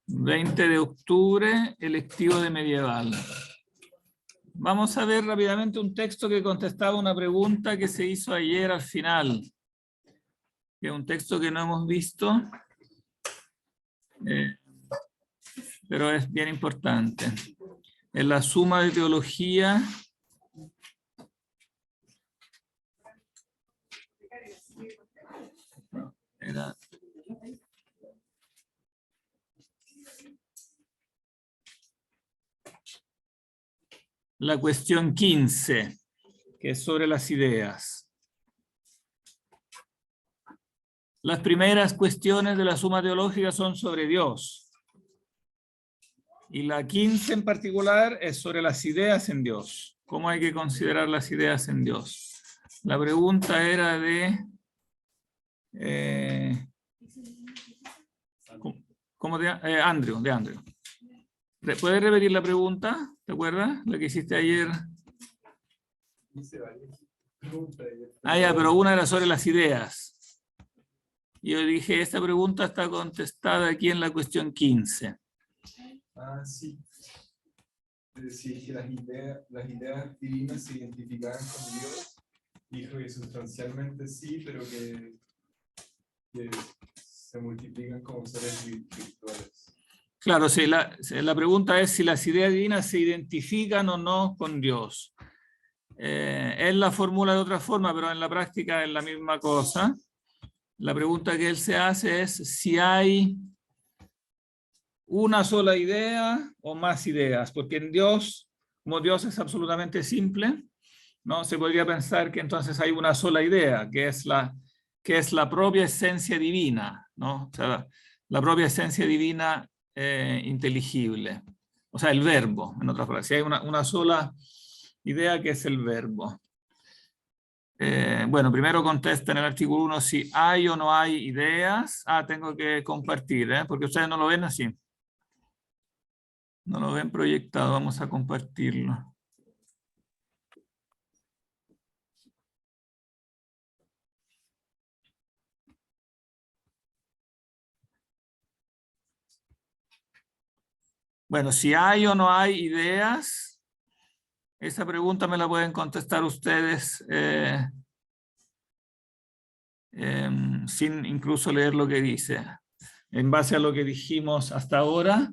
20 de octubre, electivo de medieval. Vamos a ver rápidamente un texto que contestaba una pregunta que se hizo ayer al final. Que es un texto que no hemos visto, pero es bien importante. En la suma de teología. Era la cuestión 15, que es sobre las ideas. Las primeras cuestiones de la suma teológica son sobre Dios. Y la 15 en particular es sobre las ideas en Dios. ¿Cómo hay que considerar las ideas en Dios? La pregunta era de... ¿cómo de Andrew? ¿Puedes repetir la pregunta? ¿Te acuerdas? La que hiciste ayer. Ah, ya, pero una era sobre las ideas. Y yo dije, esta pregunta está contestada aquí en la cuestión 15. Ah, sí. Es decir, que las ideas divinas se identificaban con Dios. Dijo que sustancialmente sí, pero que se multiplican como seres virtuales. Claro, sí, la pregunta es si las ideas divinas se identifican o no con Dios. Él la formula de otra forma, pero en la práctica es la misma cosa. La pregunta que él se hace es si hay una sola idea o más ideas, porque en Dios, como Dios es absolutamente simple, ¿no? Se podría pensar que entonces hay una sola idea, que es la propia esencia divina, ¿no? O sea, la propia esencia divina inteligible. O sea, el verbo, en otras palabras. Si hay una sola idea que es el verbo. Bueno, primero contesta en el artículo 1 si hay o no hay ideas. Ah, tengo que compartir, porque ustedes no lo ven así. No lo ven proyectado, vamos a compartirlo. Bueno, si hay o no hay ideas, esa pregunta me la pueden contestar ustedes sin incluso leer lo que dice. En base a lo que dijimos hasta ahora,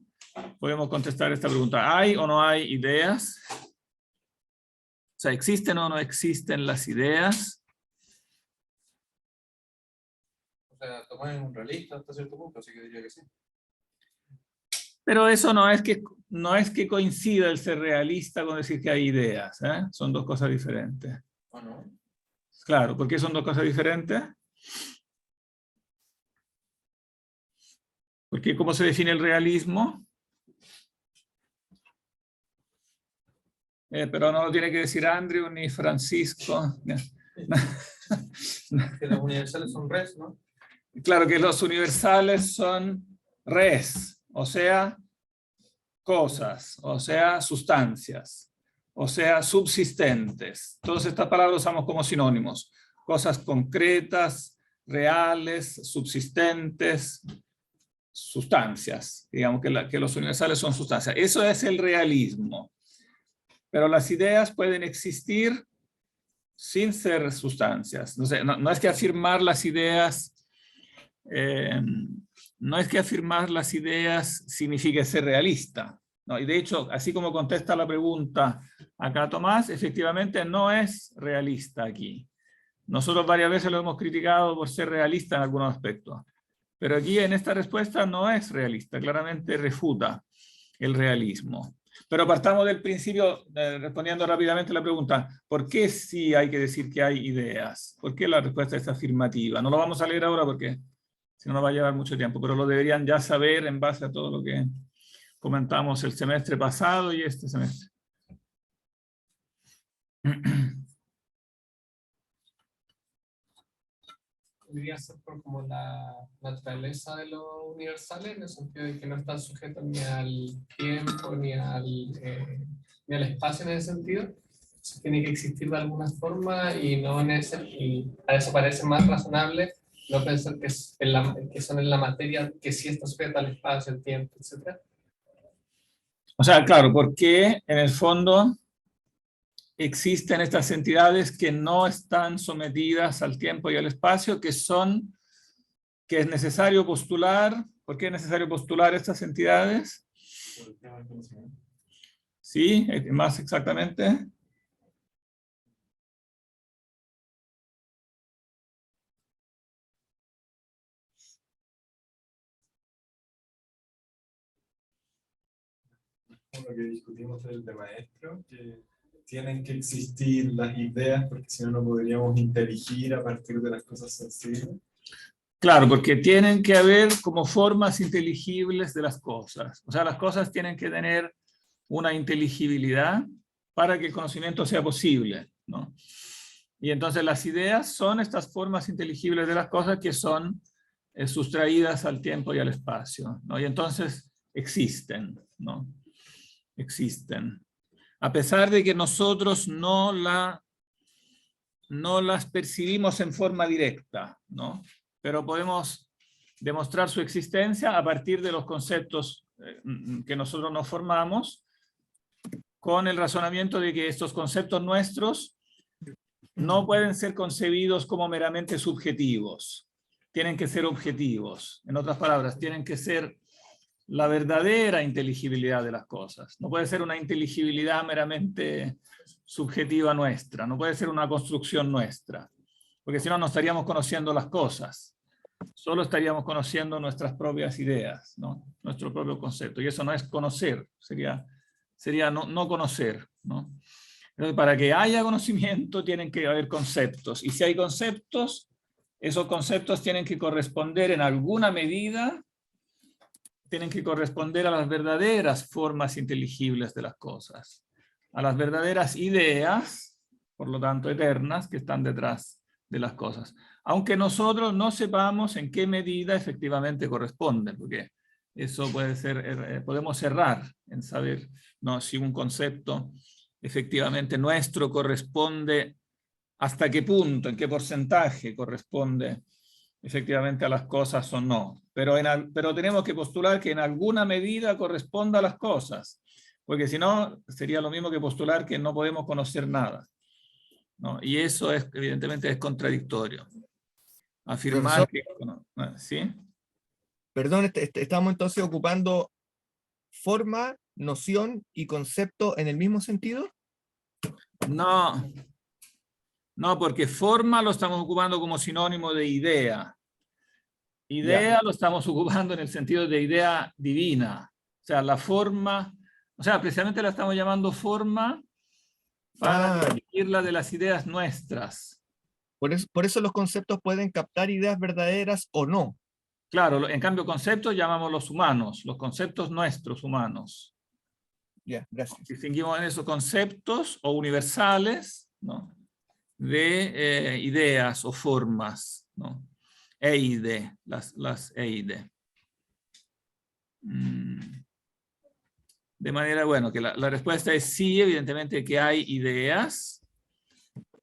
podemos contestar esta pregunta. ¿Hay o no hay ideas? O sea, ¿existen o no existen las ideas? O sea, Tomás es un realista hasta cierto punto, así que diría que sí. Pero eso no es que coincida el ser realista con decir que hay ideas, ¿eh? Son dos cosas diferentes. ¿O no? Claro, ¿por qué son dos cosas diferentes? Porque ¿cómo se define el realismo? Pero no lo tiene que decir Andrew ni Francisco. Que los universales son res, ¿no? Claro que los universales son res, o sea, cosas, o sea, sustancias, o sea, subsistentes. Todas estas palabras usamos como sinónimos. Cosas concretas, reales, subsistentes, sustancias. Digamos que los universales son sustancias. Eso es el realismo. Pero las ideas pueden existir sin ser sustancias. No es que afirmar las ideas signifique ser realista, ¿no? Y de hecho, así como contesta la pregunta acá Tomás, efectivamente no es realista aquí. Nosotros varias veces lo hemos criticado por ser realista en algunos aspectos, pero aquí en esta respuesta no es realista, claramente refuta el realismo. Pero partamos del principio, respondiendo rápidamente la pregunta, ¿por qué sí hay que decir que hay ideas? ¿Por qué la respuesta es afirmativa? No lo vamos a leer ahora porque si no nos va a llevar mucho tiempo, pero lo deberían ya saber en base a todo lo que comentamos el semestre pasado y este semestre. Podría ser por como la naturaleza de los universales, en el sentido de que no están sujetos ni al tiempo, ni al espacio en ese sentido. Tiene que existir de alguna forma y no en ese, y a eso parece más razonable no pensar que, que son en la materia que sí está sujeta al espacio, el tiempo, etc. O sea, claro, porque en el fondo existen estas entidades que no están sometidas al tiempo y al espacio, que es necesario postular. ¿Por qué es necesario postular estas entidades? Por el tema del conocimiento. Sí, más exactamente. Como lo que discutimos del de maestro, que tienen que existir las ideas, porque si no, no podríamos inteligir a partir de las cosas sensibles. Claro, porque tienen que haber como formas inteligibles de las cosas. O sea, las cosas tienen que tener una inteligibilidad para que el conocimiento sea posible, ¿no? Y entonces las ideas son estas formas inteligibles de las cosas que son sustraídas al tiempo y al espacio, ¿no? Y entonces existen, ¿no? Existen. A pesar de que nosotros no las percibimos en forma directa, ¿no? Pero podemos demostrar su existencia a partir de los conceptos que nosotros nos formamos, con el razonamiento de que estos conceptos nuestros no pueden ser concebidos como meramente subjetivos, tienen que ser objetivos. En otras palabras, tienen que ser la verdadera inteligibilidad de las cosas. No puede ser una inteligibilidad meramente subjetiva nuestra, no puede ser una construcción nuestra, porque si no, no estaríamos conociendo las cosas, solo estaríamos conociendo nuestras propias ideas, ¿no? Nuestro propio concepto, y eso no es conocer, sería no conocer, ¿no? Entonces, para que haya conocimiento tienen que haber conceptos, y si hay conceptos, esos conceptos tienen que corresponder en alguna medida, tienen que corresponder a las verdaderas formas inteligibles de las cosas, a las verdaderas ideas, por lo tanto eternas, que están detrás de las cosas. Aunque nosotros no sepamos en qué medida efectivamente corresponden, porque eso puede ser, podemos errar en saber, ¿no?, si un concepto efectivamente nuestro corresponde, hasta qué punto, en qué porcentaje corresponde efectivamente a las cosas o no. Pero tenemos que postular que en alguna medida corresponda a las cosas, porque si no, sería lo mismo que postular que no podemos conocer nada, ¿no? Y eso es, evidentemente es contradictorio. Afirmar Profesor, que... ¿Sí? perdón, estamos entonces ocupando forma, noción y concepto en el mismo sentido. No, no, porque forma lo estamos ocupando como sinónimo de idea. Idea lo estamos ocupando en el sentido de idea divina. O sea, la forma, o sea, precisamente la estamos llamando forma para distinguirla de las ideas nuestras. Por eso los conceptos pueden captar ideas verdaderas o no. Claro, en cambio conceptos llamamos los humanos, los conceptos nuestros humanos. Ya, gracias. Distinguimos en esos conceptos o universales, ¿no?, de ideas o formas, ¿no? Eide, las eide. De manera, bueno, que la respuesta es sí, evidentemente que hay ideas.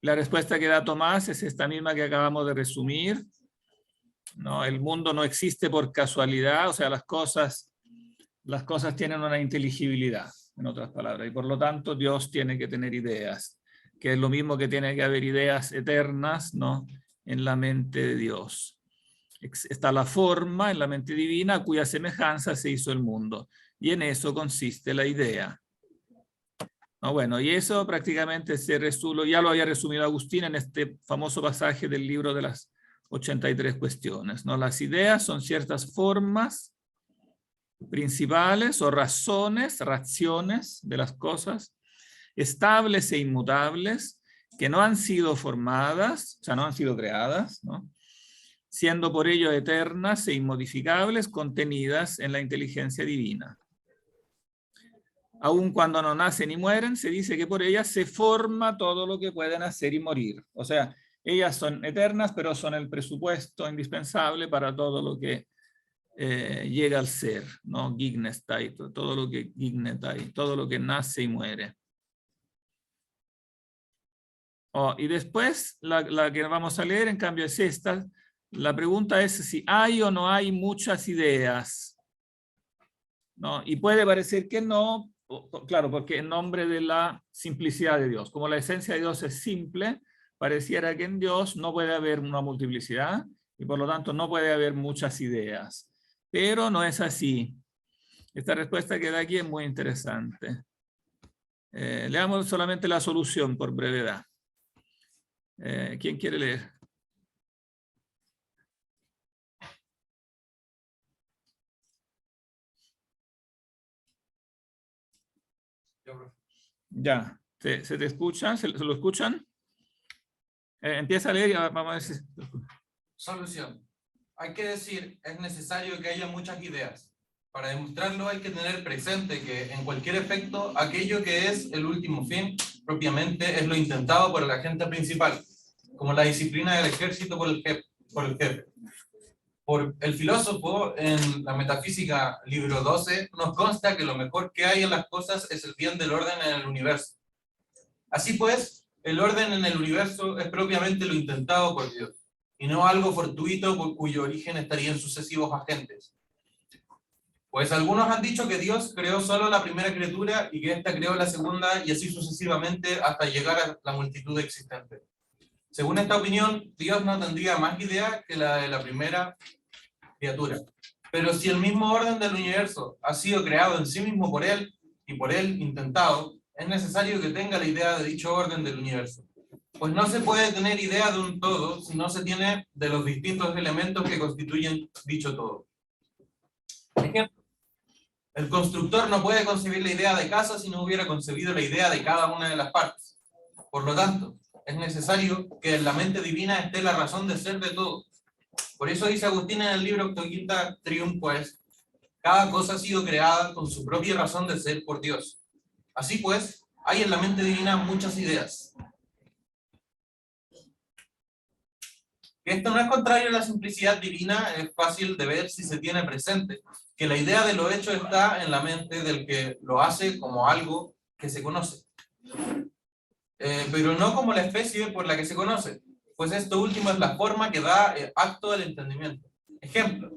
La respuesta que da Tomás es esta misma que acabamos de resumir, ¿no? El mundo no existe por casualidad, o sea, las cosas tienen una inteligibilidad, en otras palabras, y por lo tanto Dios tiene que tener ideas, que es lo mismo que tiene que haber ideas eternas, ¿no?, en la mente de Dios. Está la forma en la mente divina a cuya semejanza se hizo el mundo, y en eso consiste la idea. No, bueno, y eso prácticamente ya lo había resumido Agustín en este famoso pasaje del libro de las 83 cuestiones, ¿no? Las ideas son ciertas formas principales o raciones de las cosas, estables e inmutables, que no han sido formadas, o sea, no han sido creadas, ¿no?, siendo por ello eternas e inmodificables, contenidas en la inteligencia divina. Aun cuando no nacen y mueren, se dice que por ellas se forma todo lo que puede nacer y morir. O sea, ellas son eternas, pero son el presupuesto indispensable para todo lo que llega al ser, ¿no? Gignestai, todo lo que gignetai, todo lo que nace y muere. Y después, la que vamos a leer, en cambio, es esta, La pregunta es si hay o no hay muchas ideas, ¿no? Y puede parecer que no, claro, porque en nombre de la simplicidad de Dios. Como la esencia de Dios es simple, pareciera que en Dios no puede haber una multiplicidad y por lo tanto no puede haber muchas ideas. Pero no es así. Esta respuesta que da aquí es muy interesante. Leamos solamente la solución por brevedad. ¿Quién quiere leer? Ya, ¿se te escucha? ¿Se lo escuchan? Empieza a leer y vamos a ver si... Solución. Hay que decir, es necesario que haya muchas ideas. Para demostrarlo hay que tener presente que en cualquier efecto, aquello que es el último fin, propiamente es lo intentado por el agente principal, como la disciplina del ejército por el jefe. Por el filósofo, en la Metafísica, libro 12, nos consta que lo mejor que hay en las cosas es el bien del orden en el universo. Así pues, el orden en el universo es propiamente lo intentado por Dios, y no algo fortuito por cuyo origen estarían sucesivos agentes. Pues algunos han dicho que Dios creó solo la primera criatura y que ésta creó la segunda y así sucesivamente hasta llegar a la multitud existente. Según esta opinión, Dios no tendría más idea que la de la primera criatura. Pero si el mismo orden del universo ha sido creado en sí mismo por él y por él intentado, es necesario que tenga la idea de dicho orden del universo. Pues no se puede tener idea de un todo si no se tiene de los distintos elementos que constituyen dicho todo. Por ejemplo, el constructor no puede concebir la idea de casa si no hubiera concebido la idea de cada una de las partes. Por lo tanto, es necesario que en la mente divina esté la razón de ser de todo. Por eso dice Agustín en el libro Octoquinta Triunfo es: cada cosa ha sido creada con su propia razón de ser por Dios. Así pues, hay en la mente divina muchas ideas. Que esto no es contrario a la simplicidad divina es fácil de ver si se tiene presente que la idea de lo hecho está en la mente del que lo hace como algo que se conoce, pero no como la especie por la que se conoce, pues esto último es la forma que da acto al entendimiento. Ejemplo,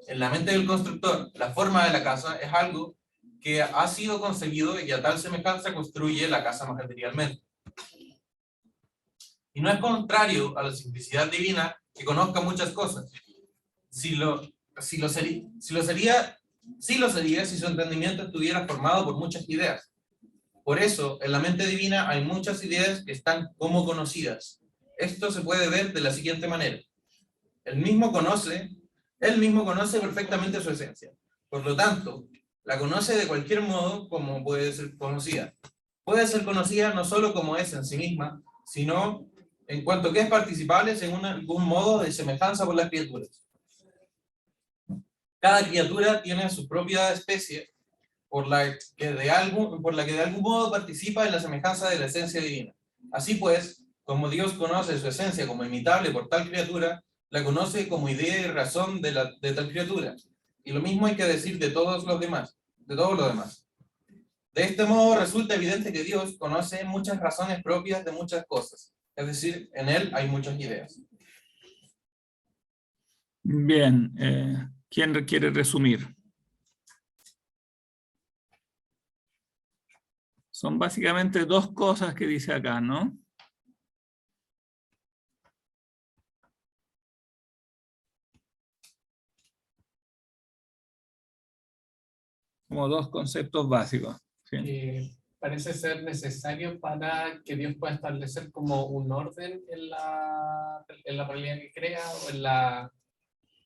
en la mente del constructor, la forma de la casa es algo que ha sido concebido y a tal semejanza construye la casa materialmente. Y no es contrario a la simplicidad divina que conozca muchas cosas. Si lo sería si su entendimiento estuviera formado por muchas ideas. Por eso, en la mente divina hay muchas ideas que están como conocidas. Esto se puede ver de la siguiente manera. Él mismo conoce perfectamente su esencia. Por lo tanto, la conoce de cualquier modo como puede ser conocida. Puede ser conocida no solo como es en sí misma, sino en cuanto que es participable según algún modo de semejanza por las criaturas. Cada criatura tiene su propia especie por la que de algún modo participa en la semejanza de la esencia divina. Así pues, como Dios conoce su esencia como imitable por tal criatura, la conoce como idea y razón de tal criatura. Y lo mismo hay que decir de todos los demás, de todo lo demás. De este modo resulta evidente que Dios conoce muchas razones propias de muchas cosas. Es decir, en él hay muchas ideas. Bien, ¿quién quiere resumir? Son básicamente dos cosas que dice acá, ¿no? Como dos conceptos básicos. ¿Sí? Parece ser necesario para que Dios pueda establecer como un orden en la realidad que crea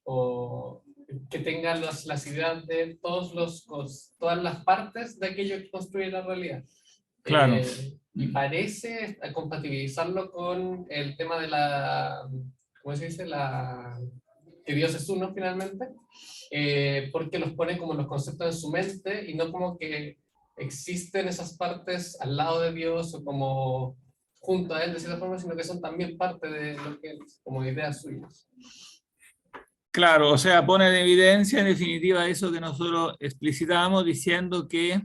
o que tenga las ideas de todas las partes de aquello que construye la realidad. Claro. Y parece compatibilizarlo con el tema de ¿cómo se dice? Que Dios es uno finalmente, porque los pone como los conceptos en su mente y no como que existen esas partes al lado de Dios o como junto a él de cierta forma, sino que son también parte de lo que es, como ideas suyas. Claro, o sea, pone en evidencia en definitiva eso que nosotros explicitamos diciendo que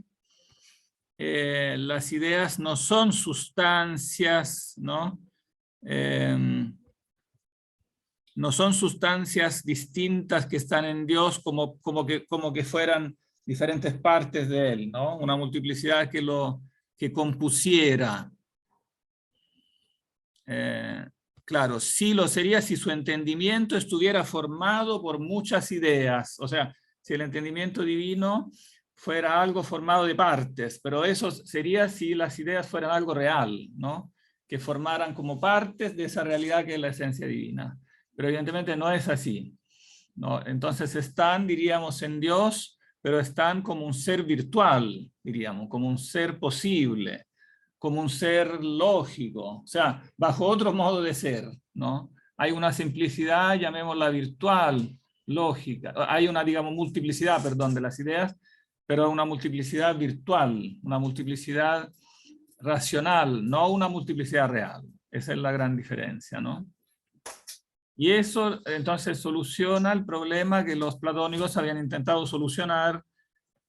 las ideas no son sustancias, ¿no? no son sustancias distintas que están en Dios como que fueran diferentes partes de Él, ¿no? Una multiplicidad que compusiera. Claro, sí lo sería si su entendimiento estuviera formado por muchas ideas. O sea, si el entendimiento divino fuera algo formado de partes, pero eso sería si las ideas fueran algo real, ¿no? Que formaran como partes de esa realidad que es la esencia divina. Pero evidentemente no es así, ¿no? Entonces están, diríamos, en Dios, pero están como un ser virtual, diríamos, como un ser posible, como un ser lógico, o sea, bajo otro modo de ser, ¿no? Hay una simplicidad, llamémosla virtual, lógica, hay una, digamos, multiplicidad, perdón, de las ideas, pero una multiplicidad virtual, una multiplicidad racional, no una multiplicidad real. Esa es la gran diferencia, ¿no? Y eso entonces soluciona el problema que los platónicos habían intentado solucionar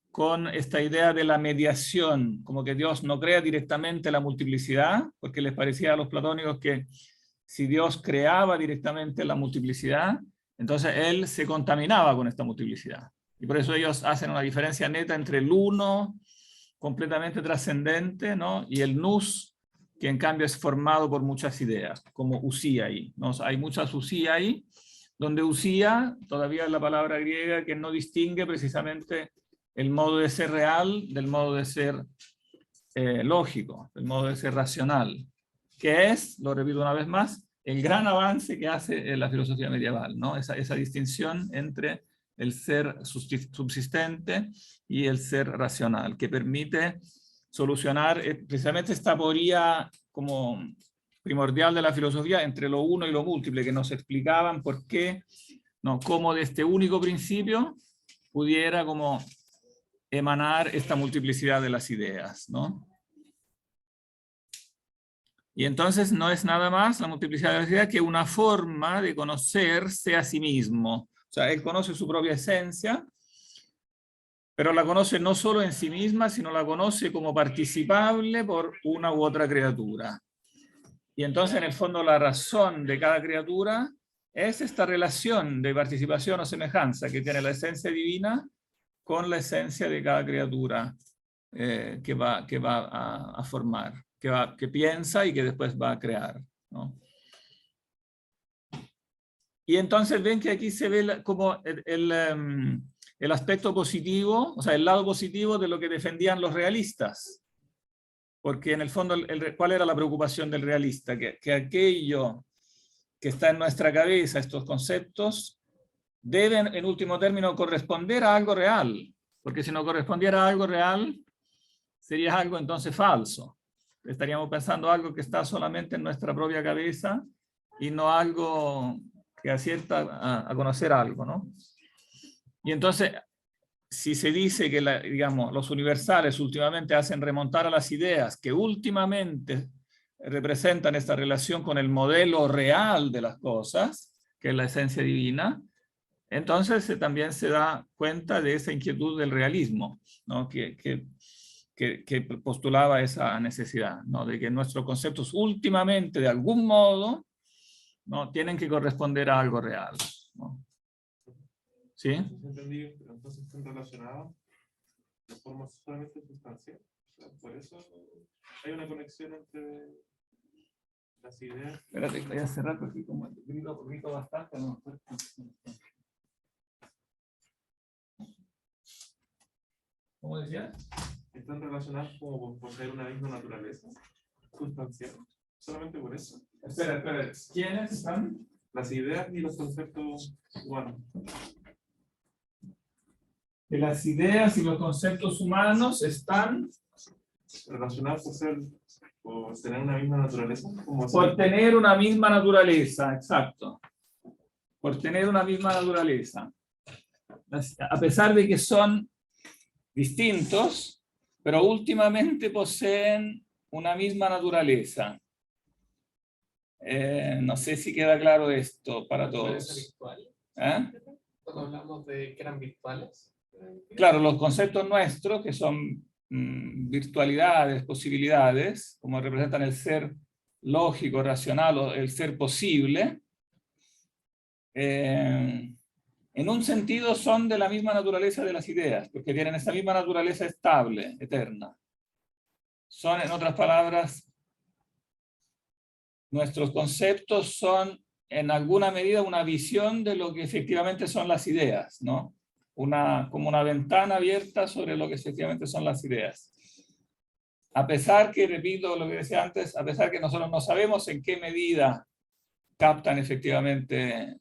con esta idea de la mediación, como que Dios no crea directamente la multiplicidad, porque les parecía a los platónicos que si Dios creaba directamente la multiplicidad, entonces Él se contaminaba con esta multiplicidad. Y por eso ellos hacen una diferencia neta entre el uno, completamente trascendente, ¿no? Y el nous, que en cambio es formado por muchas ideas, como usía ahí, ¿no? Hay muchas usía ahí, donde usía todavía es la palabra griega que no distingue precisamente el modo de ser real del modo de ser lógico, el modo de ser racional, que es, lo repito una vez más, el gran avance que hace la filosofía medieval, ¿no? Esa distinción entre el ser subsistente y el ser racional, que permite solucionar precisamente esta aporía como primordial de la filosofía entre lo uno y lo múltiple, que nos explicaban por qué, no, cómo de este único principio pudiera como emanar esta multiplicidad de las ideas, ¿no? Y entonces no es nada más la multiplicidad de las ideas que una forma de conocerse a sí mismo. O sea, él conoce su propia esencia, pero la conoce no solo en sí misma, sino la conoce como participable por una u otra criatura. Y entonces, en el fondo, la razón de cada criatura es esta relación de participación o semejanza que tiene la esencia divina con la esencia de cada criatura que va a formar, que piensa y que después va a crear, ¿no? Y entonces ven que aquí se ve como el aspecto positivo, o sea, el lado positivo de lo que defendían los realistas. Porque en el fondo, ¿cuál era la preocupación del realista? Que aquello que está en nuestra cabeza, estos conceptos, deben en último término corresponder a algo real. Porque si no correspondiera a algo real, sería algo entonces falso. Estaríamos pensando algo que está solamente en nuestra propia cabeza y no algo que acierta a conocer algo, ¿no? Y entonces, si se dice que digamos, los universales últimamente hacen remontar a las ideas que últimamente representan esta relación con el modelo real de las cosas, que es la esencia divina, entonces también se da cuenta de esa inquietud del realismo, ¿no? que postulaba esa necesidad, ¿no? De que nuestros conceptos últimamente, de algún modo, ¿no? Tienen que corresponder a algo real, ¿no? ¿Sí? Entendí, pero entonces están relacionados de forma solamente sustancial. O sea, por eso hay una conexión entre las ideas. Espérate, voy a cerrar porque como grito bastante, no. ¿Cómo decías? Están relacionados como por poseer una misma naturaleza sustancial. Solamente por eso. Espera. ¿Quiénes están? Las ideas y los conceptos humanos. Que las ideas y los conceptos humanos están Relacionados por tener una misma naturaleza. por tener una misma naturaleza, exacto. Por tener una misma naturaleza. A pesar de que son distintos, pero últimamente poseen una misma naturaleza. No sé si queda claro esto para todos. ¿Eh? Cuando hablamos de que eran virtuales. Claro, los conceptos nuestros, que son virtualidades, posibilidades, como representan el ser lógico, racional o el ser posible, en un sentido son de la misma naturaleza de las ideas, porque tienen esta misma naturaleza estable, eterna. Son, en otras palabras, nuestros conceptos son en alguna medida una visión de lo que efectivamente son las ideas, ¿no? Como una ventana abierta sobre lo que efectivamente son las ideas. A pesar que, repito lo que decía antes, a pesar que nosotros no sabemos en qué medida captan efectivamente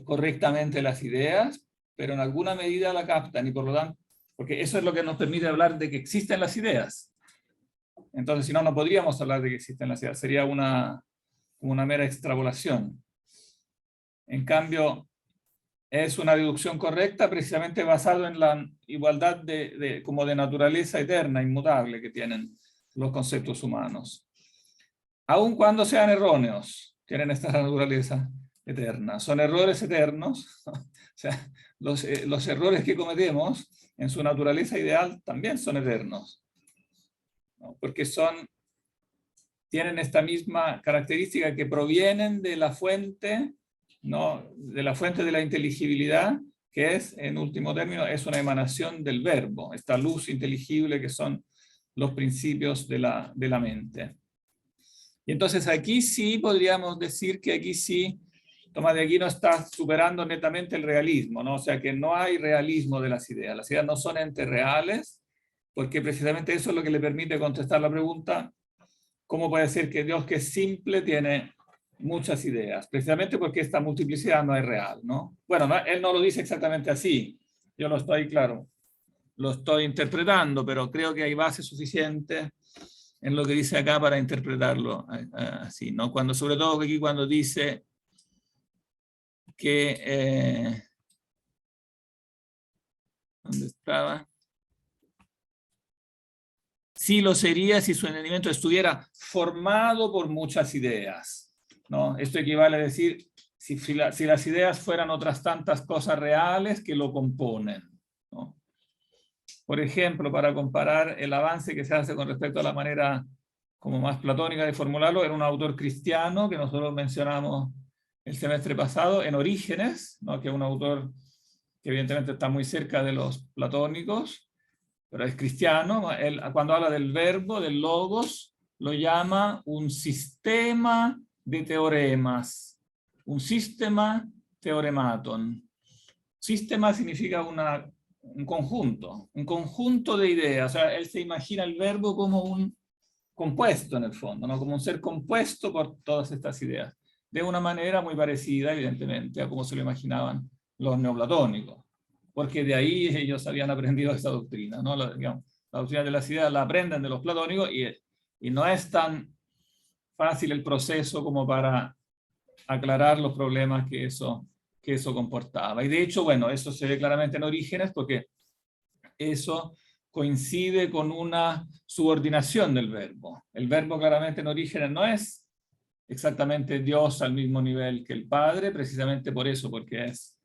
correctamente las ideas, pero en alguna medida la captan, y por lo tanto, porque eso es lo que nos permite hablar de que existen las ideas. Entonces, si no, no podríamos hablar de que existen las ideas, sería una mera extrapolación. En cambio, es una deducción correcta precisamente basado en la igualdad como de naturaleza eterna, inmutable que tienen los conceptos humanos. Aun cuando sean erróneos, tienen esta naturaleza eterna. Son errores eternos, o sea, los errores que cometemos en su naturaleza ideal también son eternos, ¿no? Porque tienen esta misma característica que provienen de la fuente, ¿no? De la fuente de la inteligibilidad, que es, en último término, es una emanación del verbo, esta luz inteligible que son los principios de la mente. Y entonces aquí sí podríamos decir que aquí sí, Tomás de Aquino está superando netamente el realismo, ¿no? O sea que no hay realismo de las ideas no son entes reales, porque precisamente eso es lo que le permite contestar la pregunta, ¿cómo puede ser que Dios, que es simple, tiene muchas ideas? Precisamente porque esta multiplicidad no es real, ¿no? Bueno, él no lo dice exactamente así, yo lo estoy interpretando, pero creo que hay base suficiente en lo que dice acá para interpretarlo así, ¿no? Sobre todo aquí cuando dice que... ¿dónde estaba? Sí lo sería si su entendimiento estuviera formado por muchas ideas, ¿no? Esto equivale a decir, si las ideas fueran otras tantas cosas reales que lo componen, ¿no? Por ejemplo, para comparar el avance que se hace con respecto a la manera como más platónica de formularlo, era un autor cristiano que nosotros mencionamos el semestre pasado, en Orígenes, ¿no? Que es un autor que evidentemente está muy cerca de los platónicos, pero es cristiano. Él, cuando habla del verbo, del logos, lo llama un sistema de teoremas, un sistema teorematon. Sistema significa un conjunto de ideas. O sea, él se imagina el verbo como un compuesto en el fondo, ¿no? Como un ser compuesto por todas estas ideas, de una manera muy parecida, evidentemente, a como se lo imaginaban los neoplatónicos, porque de ahí ellos habían aprendido esa doctrina, ¿no? La doctrina de las ideas la aprenden de los platónicos y no es tan fácil el proceso como para aclarar los problemas que eso comportaba. Y de hecho, bueno, eso se ve claramente en Orígenes porque eso coincide con una subordinación del verbo. El verbo claramente en Orígenes no es exactamente Dios al mismo nivel que el Padre, precisamente por eso, porque es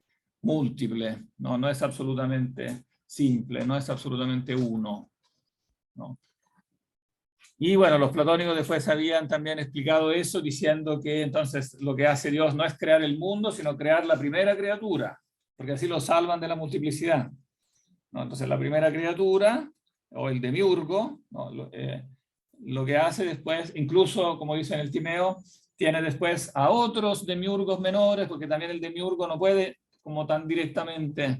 múltiple, no es absolutamente simple, no es absolutamente uno, ¿no? Y bueno, los platónicos después habían también explicado eso, diciendo que entonces lo que hace Dios no es crear el mundo, sino crear la primera criatura, porque así lo salvan de la multiplicidad, ¿no? Entonces la primera criatura, o el demiurgo, ¿no? Lo que hace después, incluso como dice en el Timeo, tiene después a otros demiurgos menores, porque también el demiurgo no puede como tan directamente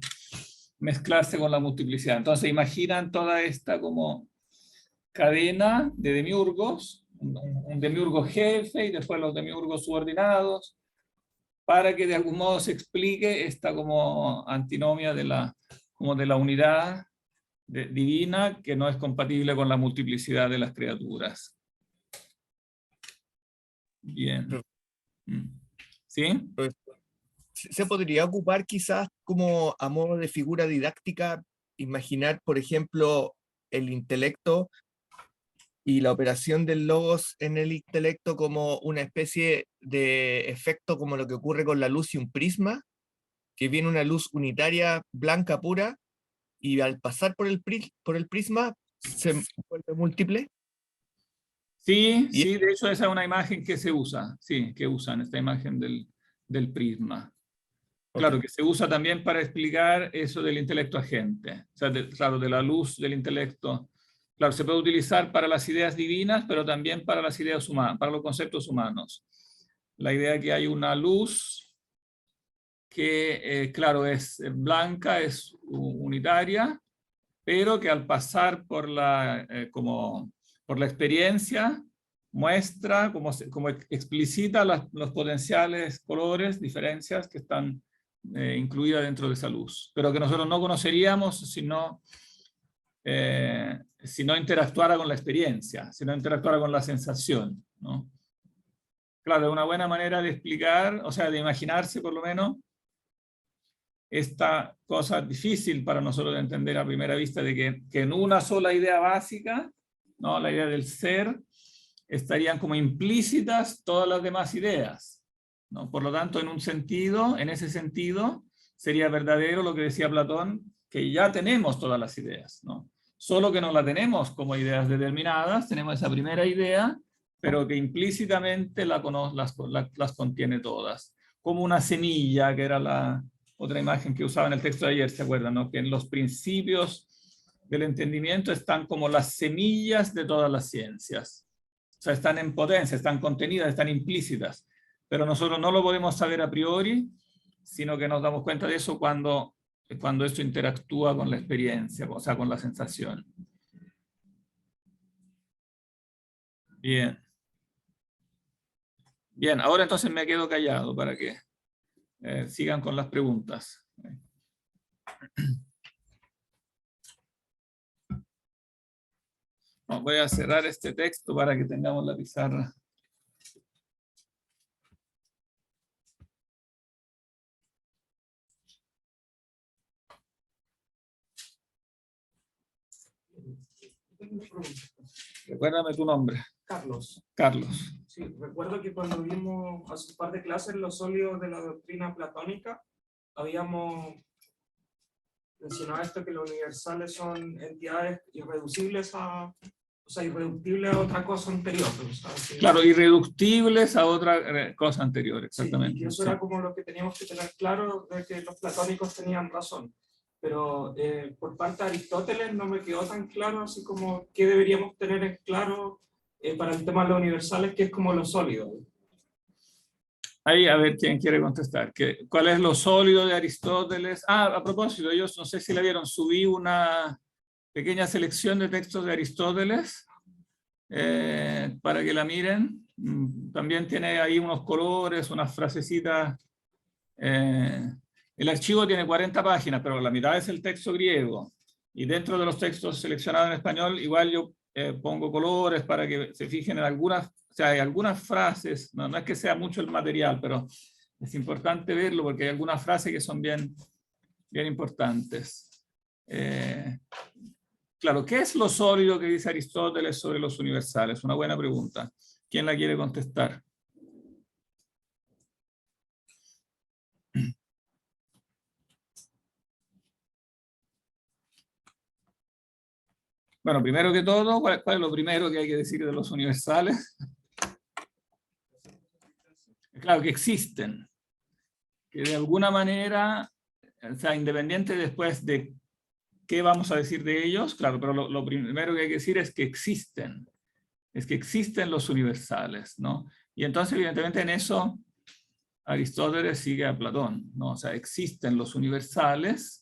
mezclarse con la multiplicidad. Entonces imaginan toda esta como cadena de demiurgos, un demiurgo jefe y después los demiurgos subordinados, para que de algún modo se explique esta como antinomia de la unidad divina que no es compatible con la multiplicidad de las criaturas. Bien. ¿Sí? ¿Se podría ocupar quizás como a modo de figura didáctica, imaginar, por ejemplo, el intelecto y la operación del logos en el intelecto como una especie de efecto como lo que ocurre con la luz y un prisma, que viene una luz unitaria blanca pura y al pasar por el prisma se vuelve múltiple? Sí, Y sí, de hecho esa es una imagen que se usa, sí, que usan esta imagen del prisma. Claro, que se usa también para explicar eso del intelecto agente. O sea, claro, de la luz del intelecto. Claro, se puede utilizar para las ideas divinas, pero también para las ideas humanas, para los conceptos humanos. La idea que hay una luz que, claro, es blanca, es unitaria, pero que al pasar por por la experiencia muestra, como explicita los potenciales colores, diferencias que están incluidas dentro de esa luz, pero que nosotros no conoceríamos si no interactuara con la experiencia, si no interactuara con la sensación, ¿no? Claro, es una buena manera de explicar, o sea, de imaginarse por lo menos, esta cosa difícil para nosotros de entender a primera vista, de que en una sola idea básica, ¿no? La idea del ser, estarían como implícitas todas las demás ideas, ¿no? Por lo tanto, en ese sentido, sería verdadero lo que decía Platón, que ya tenemos todas las ideas, ¿no? Solo que no la tenemos como ideas determinadas, tenemos esa primera idea, pero que implícitamente las contiene todas. Como una semilla, que era la otra imagen que usaba en el texto de ayer, ¿se acuerdan, no? Que en los principios del entendimiento están como las semillas de todas las ciencias. O sea, están en potencia, están contenidas, están implícitas. Pero nosotros no lo podemos saber a priori, sino que nos damos cuenta de eso cuando esto interactúa con la experiencia, o sea, con la sensación. Bien. Bien, ahora entonces me quedo callado para que sigan con las preguntas. No, voy a cerrar este texto para que tengamos la pizarra. Recuérdame tu nombre. Carlos. Carlos. Sí, recuerdo que cuando vimos hace un par de clases los sólidos de la doctrina platónica, habíamos mencionado esto, que los universales son entidades irreducibles irreductibles a otra cosa anterior. O sea, que, Claro, irreductibles a otra cosa anterior, exactamente. Sí, y que eso era como lo que teníamos que tener claro, de que los platónicos tenían razón. Pero por parte de Aristóteles no me quedó tan claro, así como qué deberíamos tener en claro para el tema de los universales, que es como lo sólido. Ahí, a ver quién quiere contestar. ¿Cuál es lo sólido de Aristóteles? Ah, a propósito, yo no sé si la vieron, subí una pequeña selección de textos de Aristóteles para que la miren. También tiene ahí unos colores, unas frasecitas. El archivo tiene 40 páginas, pero la mitad es el texto griego. Y dentro de los textos seleccionados en español, igual yo pongo colores para que se fijen en algunas, o sea, hay algunas frases, no es que sea mucho el material, pero es importante verlo porque hay algunas frases que son bien importantes. Claro, ¿qué es lo sólido que dice Aristóteles sobre los universales? Una buena pregunta. ¿Quién la quiere contestar? Bueno, primero que todo, ¿cuál es lo primero que hay que decir de los universales? Claro, que existen. Que de alguna manera, o sea, independiente después de qué vamos a decir de ellos, claro, pero lo primero que hay que decir es que existen. Es que existen los universales, ¿no? Y entonces, evidentemente, en eso Aristóteles sigue a Platón, ¿no? O sea, existen los universales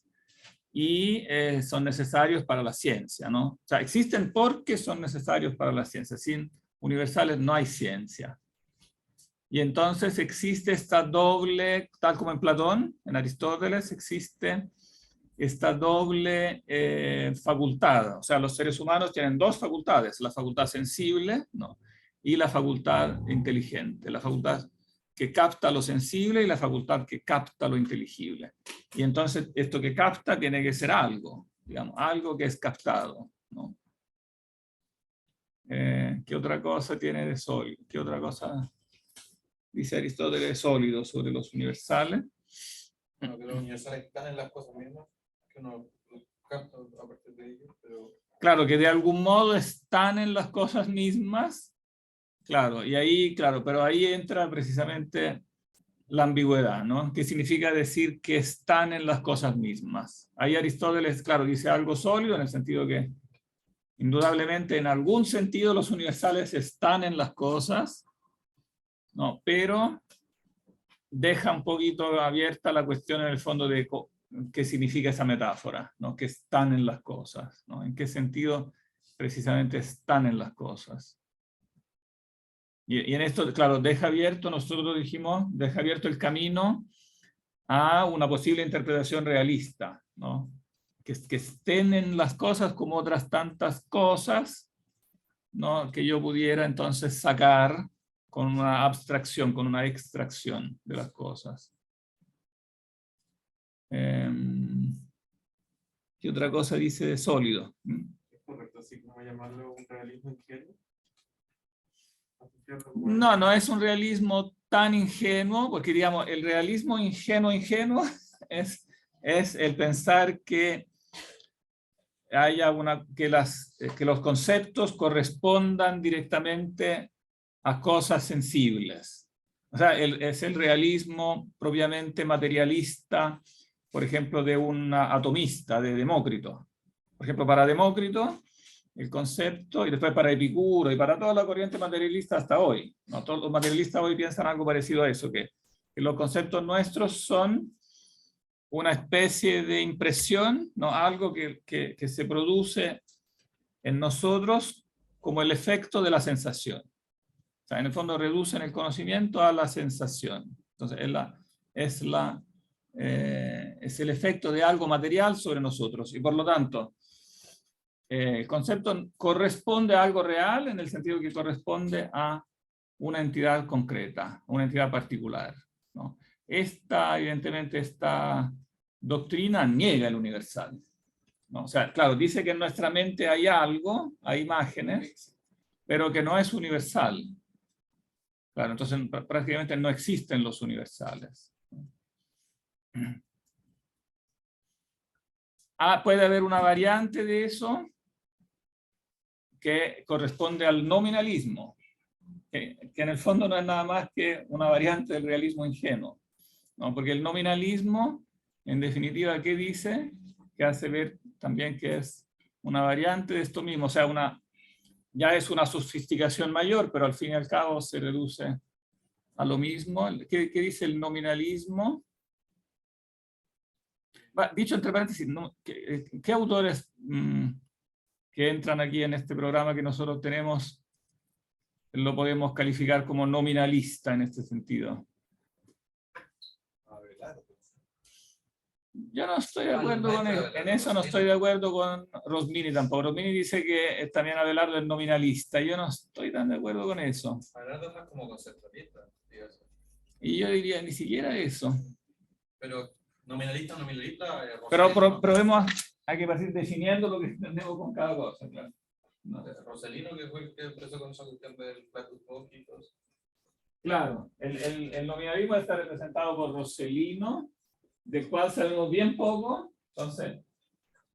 y son necesarios para la ciencia, ¿no? O sea, existen porque son necesarios para la ciencia. Sin universales no hay ciencia. Y entonces existe esta doble, tal como en Platón, en Aristóteles, existe esta doble facultad. O sea, los seres humanos tienen dos facultades, la facultad sensible, ¿no? Y la facultad inteligente, la facultad que capta lo sensible y la facultad que capta lo inteligible. Y entonces esto que capta tiene que ser algo, digamos, algo que es captado, ¿no? ¿Qué otra cosa tiene de sólido? ¿Qué otra cosa dice Aristóteles de sólido sobre los universales? Bueno, que los universales están en las cosas mismas, que uno capta a partir de ellos, pero... Claro, que de algún modo están en las cosas mismas. Claro, y ahí, claro, pero ahí entra precisamente la ambigüedad, ¿no? Que significa decir que están en las cosas mismas. Ahí Aristóteles, claro, dice algo sólido en el sentido que indudablemente en algún sentido los universales están en las cosas, ¿no? Pero deja un poquito abierta la cuestión en el fondo de qué significa esa metáfora, ¿no? Que están en las cosas, ¿no? En qué sentido precisamente están en las cosas. Y en esto, claro, deja abierto, nosotros dijimos, deja abierto el camino a una posible interpretación realista, ¿no? Que estén en las cosas como otras tantas cosas, ¿no? Que yo pudiera entonces sacar con una abstracción, con una extracción de las cosas. ¿Qué otra cosa dice de sólido? Es correcto, así como llamarlo un realismo ingenuo. No, no es un realismo tan ingenuo, porque digamos, el realismo ingenuo es el pensar que haya que los conceptos correspondan directamente a cosas sensibles. O sea, es el realismo propiamente materialista, por ejemplo, de un atomista, de Demócrito. Por ejemplo, para Demócrito, el concepto, y después para Epicuro, y para toda la corriente materialista hasta hoy, ¿no? Todos los materialistas hoy piensan algo parecido a eso, que los conceptos nuestros son una especie de impresión, ¿no? Algo que se produce en nosotros como el efecto de la sensación. O sea, en el fondo reducen el conocimiento a la sensación. Entonces, es el efecto de algo material sobre nosotros. Y por lo tanto, el concepto corresponde a algo real en el sentido que corresponde a una entidad concreta, una entidad particular, ¿no? Evidentemente, esta doctrina niega el universal, ¿no? O sea, claro, dice que en nuestra mente hay algo, hay imágenes, pero que no es universal. Claro, entonces prácticamente no existen los universales. Puede haber una variante de eso que corresponde al nominalismo, que en el fondo no es nada más que una variante del realismo ingenuo, ¿no? Porque el nominalismo, en definitiva, ¿qué dice? Que hace ver también que es una variante de esto mismo, o sea, ya es una sofisticación mayor, pero al fin y al cabo se reduce a lo mismo. ¿Qué dice el nominalismo? Dicho entre paréntesis, ¿qué autores que entran aquí en este programa que nosotros tenemos lo podemos calificar como nominalista en este sentido? Yo no estoy de acuerdo con eso. En eso no estoy de acuerdo con Rosmini tampoco. Rosmini dice que también Abelardo es nominalista. Yo no estoy tan de acuerdo con eso. Abelardo es más como conceptualista. Y yo diría ni siquiera eso. Pero nominalista. Pero probemos, hay que partir definiendo lo que entendemos con cada cosa, claro. No. Roselino, que fue el que empezó con esa cuestión del Platus Voci. Claro, el nominalismo está representado por Roselino, del cual sabemos bien poco, entonces,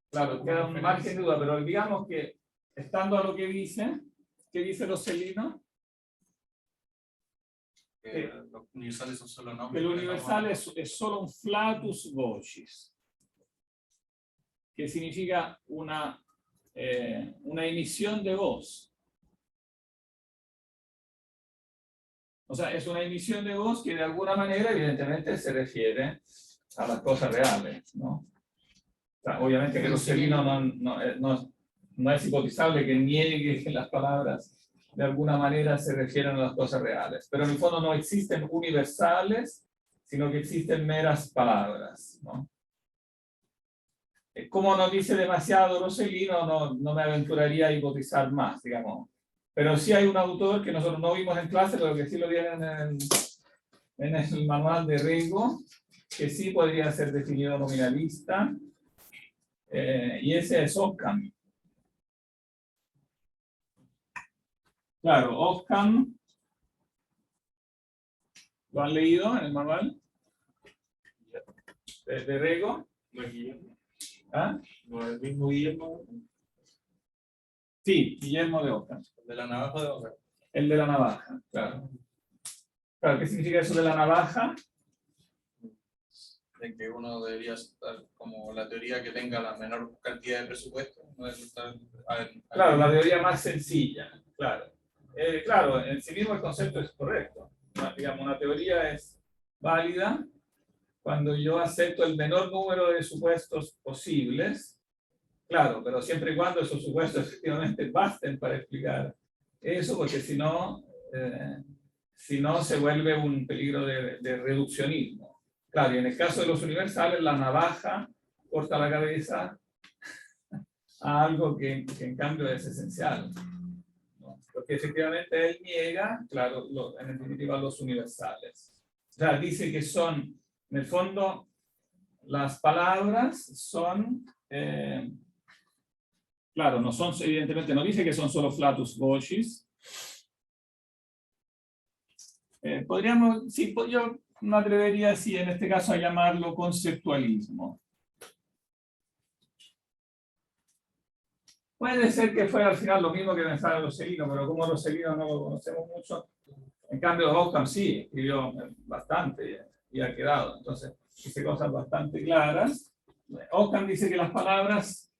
claro, queda un margen de duda, pero digamos que, estando a lo que dice, ¿qué dice Roselino? Los universales son solo nombres. Que el universal es solo un flatus vocis, que significa una emisión de voz. O sea, es una emisión de voz que de alguna manera, evidentemente, se refiere a las cosas reales, ¿no? O sea, obviamente que Roselino no es hipotizable que niegue que las palabras de alguna manera se refieren a las cosas reales, pero en el fondo no existen universales, sino que existen meras palabras, ¿no? Como nos dice demasiado Roselino, no me aventuraría a hipotizar más, digamos. Pero sí hay un autor que nosotros no vimos en clase, pero que sí lo tienen en el manual de Rego, que sí podría ser definido nominalista, y ese es Occam. Claro, Occam, ¿lo han leído en el manual de Rego? ¿No es Guillermo? ¿Ah? ¿No es el mismo Guillermo? Sí, Guillermo de Occam. De la navaja de Occam. El de la navaja, claro. Claro, ¿qué significa eso de la navaja? de que uno debería aceptar como la teoría que tenga la menor cantidad de presupuesto. No es estar Claro, la teoría más sencilla, claro. Claro, en sí mismo el concepto es correcto. Digamos, una teoría es válida cuando yo acepto el menor número de supuestos posibles, claro, pero siempre y cuando esos supuestos efectivamente basten para explicar eso, porque si no se vuelve un peligro de reduccionismo. Claro, y en el caso de los universales, la navaja corta la cabeza a algo que en cambio es esencial, ¿no? Porque efectivamente él niega, claro, en definitiva los universales. O sea, dice que son, en el fondo, las palabras son, claro, no son, evidentemente no dice que son solo flatus vocis. Podríamos, sí, yo me atrevería así en este caso a llamarlo conceptualismo. Puede ser que fuera al final lo mismo que pensaba Rossellino, pero como Rossellino no lo conocemos mucho, en cambio Ockham sí, escribió bastante y ha quedado, entonces dice cosas bastante claras. Ockham dice que las palabras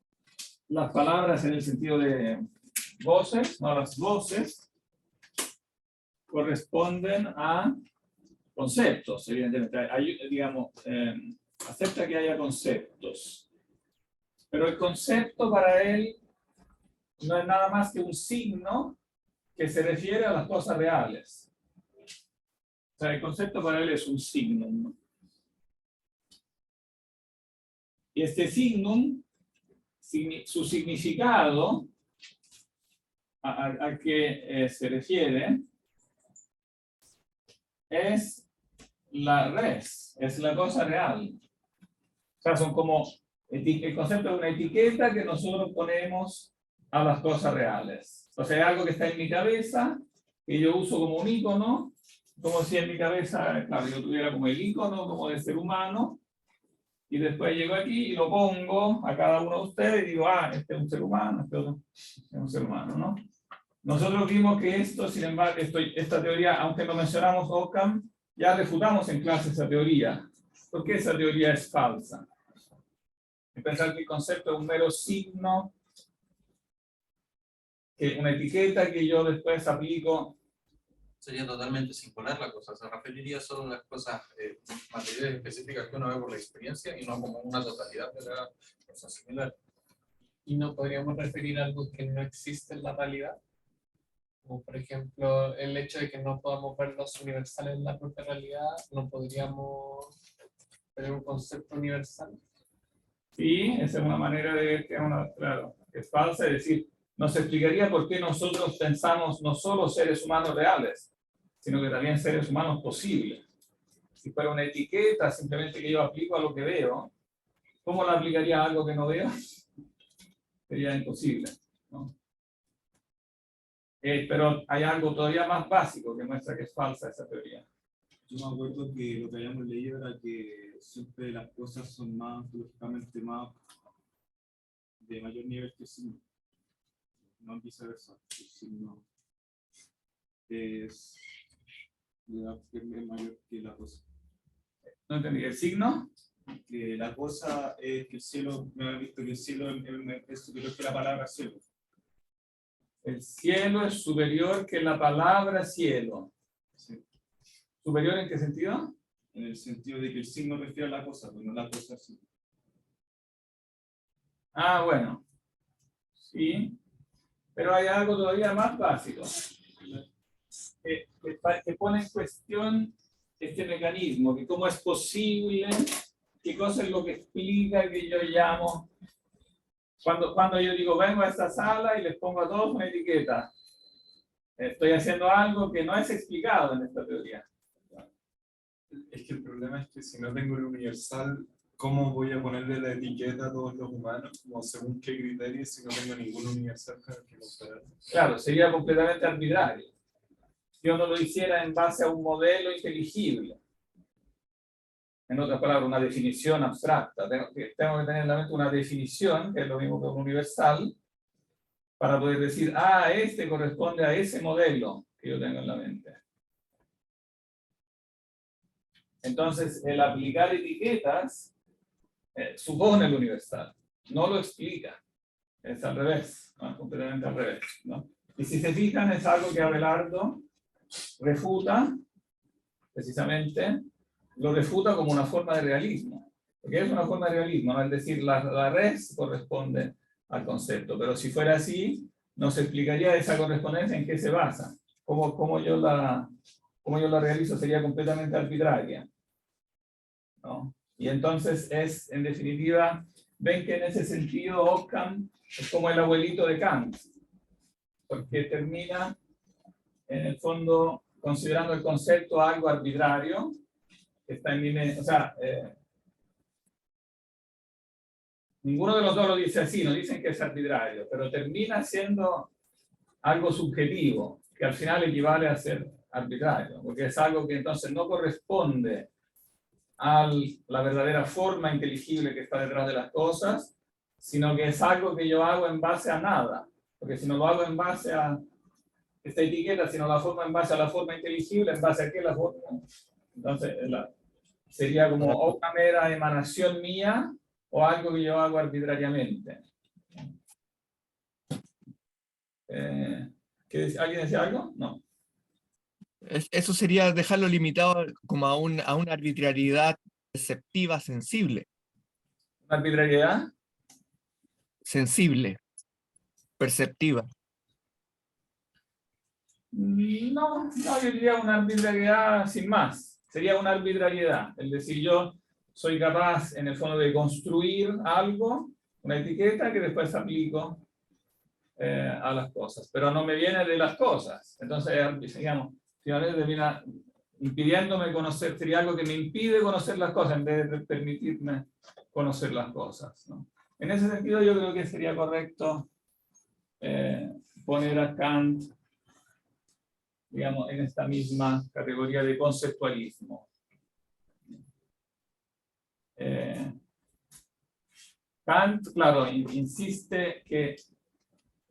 en el sentido de voces, no las voces, corresponden a conceptos, evidentemente. Digamos, acepta que haya conceptos, pero el concepto para él no es nada más que un signo que se refiere a las cosas reales. O sea, el concepto para él es un signum, ¿no? Y este signum, su significado a que se refiere es la res, es la cosa real. O sea, son como el concepto de una etiqueta que nosotros ponemos a las cosas reales. O sea, hay algo que está en mi cabeza, que yo uso como un icono, como si en mi cabeza, claro, yo tuviera como el icono como de ser humano, y después llego aquí y lo pongo a cada uno de ustedes y digo, ah, este es un ser humano, este otro es un ser humano, ¿no? Nosotros vimos que esto, sin embargo, esta teoría, aunque lo mencionamos Ockham, ya refutamos en clase esa teoría, porque esa teoría es falsa. Es pensar que el concepto es un mero signo, que una etiqueta que yo después aplico. Sería totalmente singular la cosa, se referiría solo a las cosas materiales específicas que uno ve por la experiencia y no como una totalidad de la cosa similar. ¿Y no podríamos referir a algo que no existe en la realidad? Como por ejemplo, el hecho de que no podamos ver los universales en la propia realidad, ¿no podríamos tener un concepto universal? Sí, esa es una manera de ver que es claro, es falsa, es decir, nos explicaría por qué nosotros pensamos no solo seres humanos reales, sino que también seres humanos posibles. Si fuera una etiqueta simplemente que yo aplico a lo que veo, ¿cómo la aplicaría a algo que no veo? Sería imposible, ¿no? Pero hay algo todavía más básico que muestra que es falsa esa teoría. Yo me acuerdo que lo que habíamos leído era que siempre las cosas son más, lógicamente, más de mayor nivel que el signo. No viceversa. El signo es mayor que la cosa. ¿No entendí? ¿El signo? Que la cosa es que el cielo, me había visto que el cielo es superior que la palabra cielo. El cielo es superior que la palabra cielo. Sí. ¿Superior en qué sentido? En el sentido de que el signo refiere a la cosa, pero no la cosa así. Ah, bueno. Sí. Pero hay algo todavía más básico. Que pone en cuestión este mecanismo, que cómo es posible, qué cosa es lo que explica que yo llamo, cuando yo digo vengo a esta sala y les pongo a todos una etiqueta, estoy haciendo algo que no es explicado en esta teoría. Es que el problema es que si no tengo el universal, ¿cómo voy a ponerle la etiqueta a todos los humanos? Como según qué criterio si no tengo ningún universal con el que comparar. Claro, sería completamente arbitrario. Yo no lo hiciera en base a un modelo inteligible. En otras palabras, una definición abstracta. Tengo que tener en la mente una definición, que es lo mismo que un universal, para poder decir, ah, este corresponde a ese modelo que yo tengo en la mente. Entonces, el aplicar etiquetas supone lo universal, no lo explica. Es al revés, ¿no? Completamente al revés, ¿no? Y si se fijan, es algo que Abelardo refuta, precisamente, lo refuta como una forma de realismo. Porque es una forma de realismo, ¿no? Es decir, la res corresponde al concepto, pero si fuera así, no se explicaría esa correspondencia en qué se basa. Cómo yo la realizo sería completamente arbitraria, ¿no? Y entonces es, en definitiva, ven que en ese sentido Occam es como el abuelito de Kant, porque termina, en el fondo, considerando el concepto algo arbitrario, que está en mi mente, o sea, ninguno de los dos lo dice así, no dicen que es arbitrario, pero termina siendo algo subjetivo, que al final equivale a ser arbitrario, porque es algo que entonces no corresponde a la verdadera forma inteligible que está detrás de las cosas, sino que es algo que yo hago en base a nada, porque si no lo hago en base a esta etiqueta, sino la forma en base a la forma inteligible, en base a qué la forma, entonces sería como una mera emanación mía o algo que yo hago arbitrariamente. ¿Alguien decía algo? No. Eso sería dejarlo limitado como a una arbitrariedad perceptiva sensible. ¿Una arbitrariedad? Sensible, perceptiva. No, yo diría una arbitrariedad sin más. Sería una arbitrariedad. Es decir, yo soy capaz, en el fondo, de construir algo, una etiqueta que después aplico a las cosas, pero no me viene de las cosas. Entonces, digamos, finalmente termina impidiéndome conocer, sería algo que me impide conocer las cosas en vez de permitirme conocer las cosas, ¿no? En ese sentido, yo creo que sería correcto poner a Kant, digamos, en esta misma categoría de conceptualismo. Kant, claro, insiste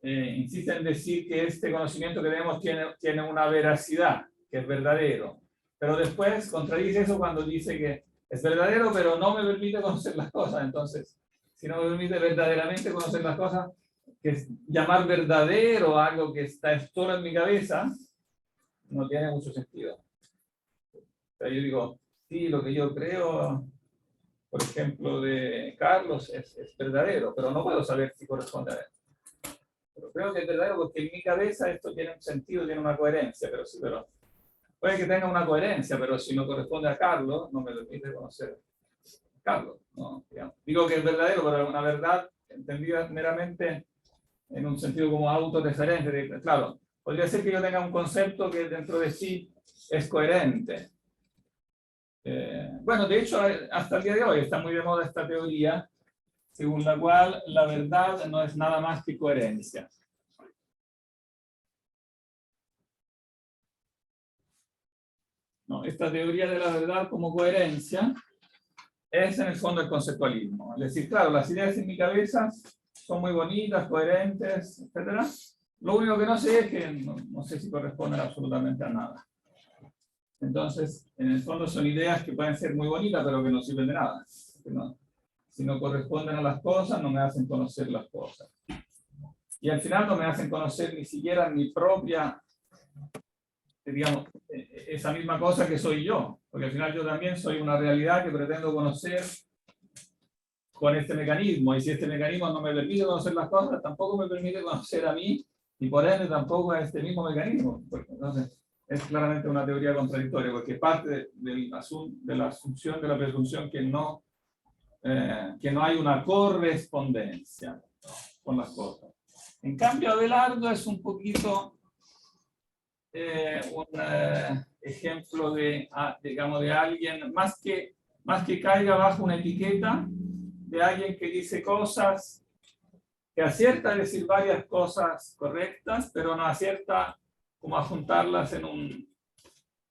en decir que este conocimiento que tenemos tiene una veracidad, que es verdadero, pero después contradice eso cuando dice que es verdadero, pero no me permite conocer las cosas. Entonces, si no me permite verdaderamente conocer las cosas, que es llamar verdadero algo que está solo en mi cabeza, no tiene mucho sentido. O sea, yo digo, sí, lo que yo creo, por ejemplo, de Carlos es verdadero, pero no puedo saber si corresponde a él. Pero creo que es verdadero porque en mi cabeza esto tiene un sentido, tiene una coherencia, pero sí, pero puede que tenga una coherencia, pero si no corresponde a Carlos, no me permite conocer a Carlos, ¿no? Digo que es verdadero, pero es una verdad entendida meramente en un sentido como autorreferente. Claro, podría ser que yo tenga un concepto que dentro de sí es coherente. Bueno, de hecho, hasta el día de hoy está muy de moda esta teoría, según la cual la verdad no es nada más que coherencia. No, esta teoría de la verdad como coherencia es en el fondo el conceptualismo. Es decir, claro, las ideas en mi cabeza son muy bonitas, coherentes, etc. Lo único que no sé es que no sé si corresponden absolutamente a nada. Entonces, en el fondo son ideas que pueden ser muy bonitas, pero que no sirven de nada. Si no corresponden a las cosas, no me hacen conocer las cosas. Y al final no me hacen conocer ni siquiera mi propia, digamos, esa misma cosa que soy yo. Porque al final yo también soy una realidad que pretendo conocer con este mecanismo. Y si este mecanismo no me permite conocer las cosas, tampoco me permite conocer a mí, y por ende tampoco a este mismo mecanismo. Entonces, es claramente una teoría contradictoria, porque parte de la asunción, de la presunción que no hay una correspondencia con las cosas. En cambio, Abelardo es un poquito un ejemplo de, digamos, de alguien, más que caiga bajo una etiqueta, de alguien que dice cosas, que acierta a decir varias cosas correctas, pero no acierta como a juntarlas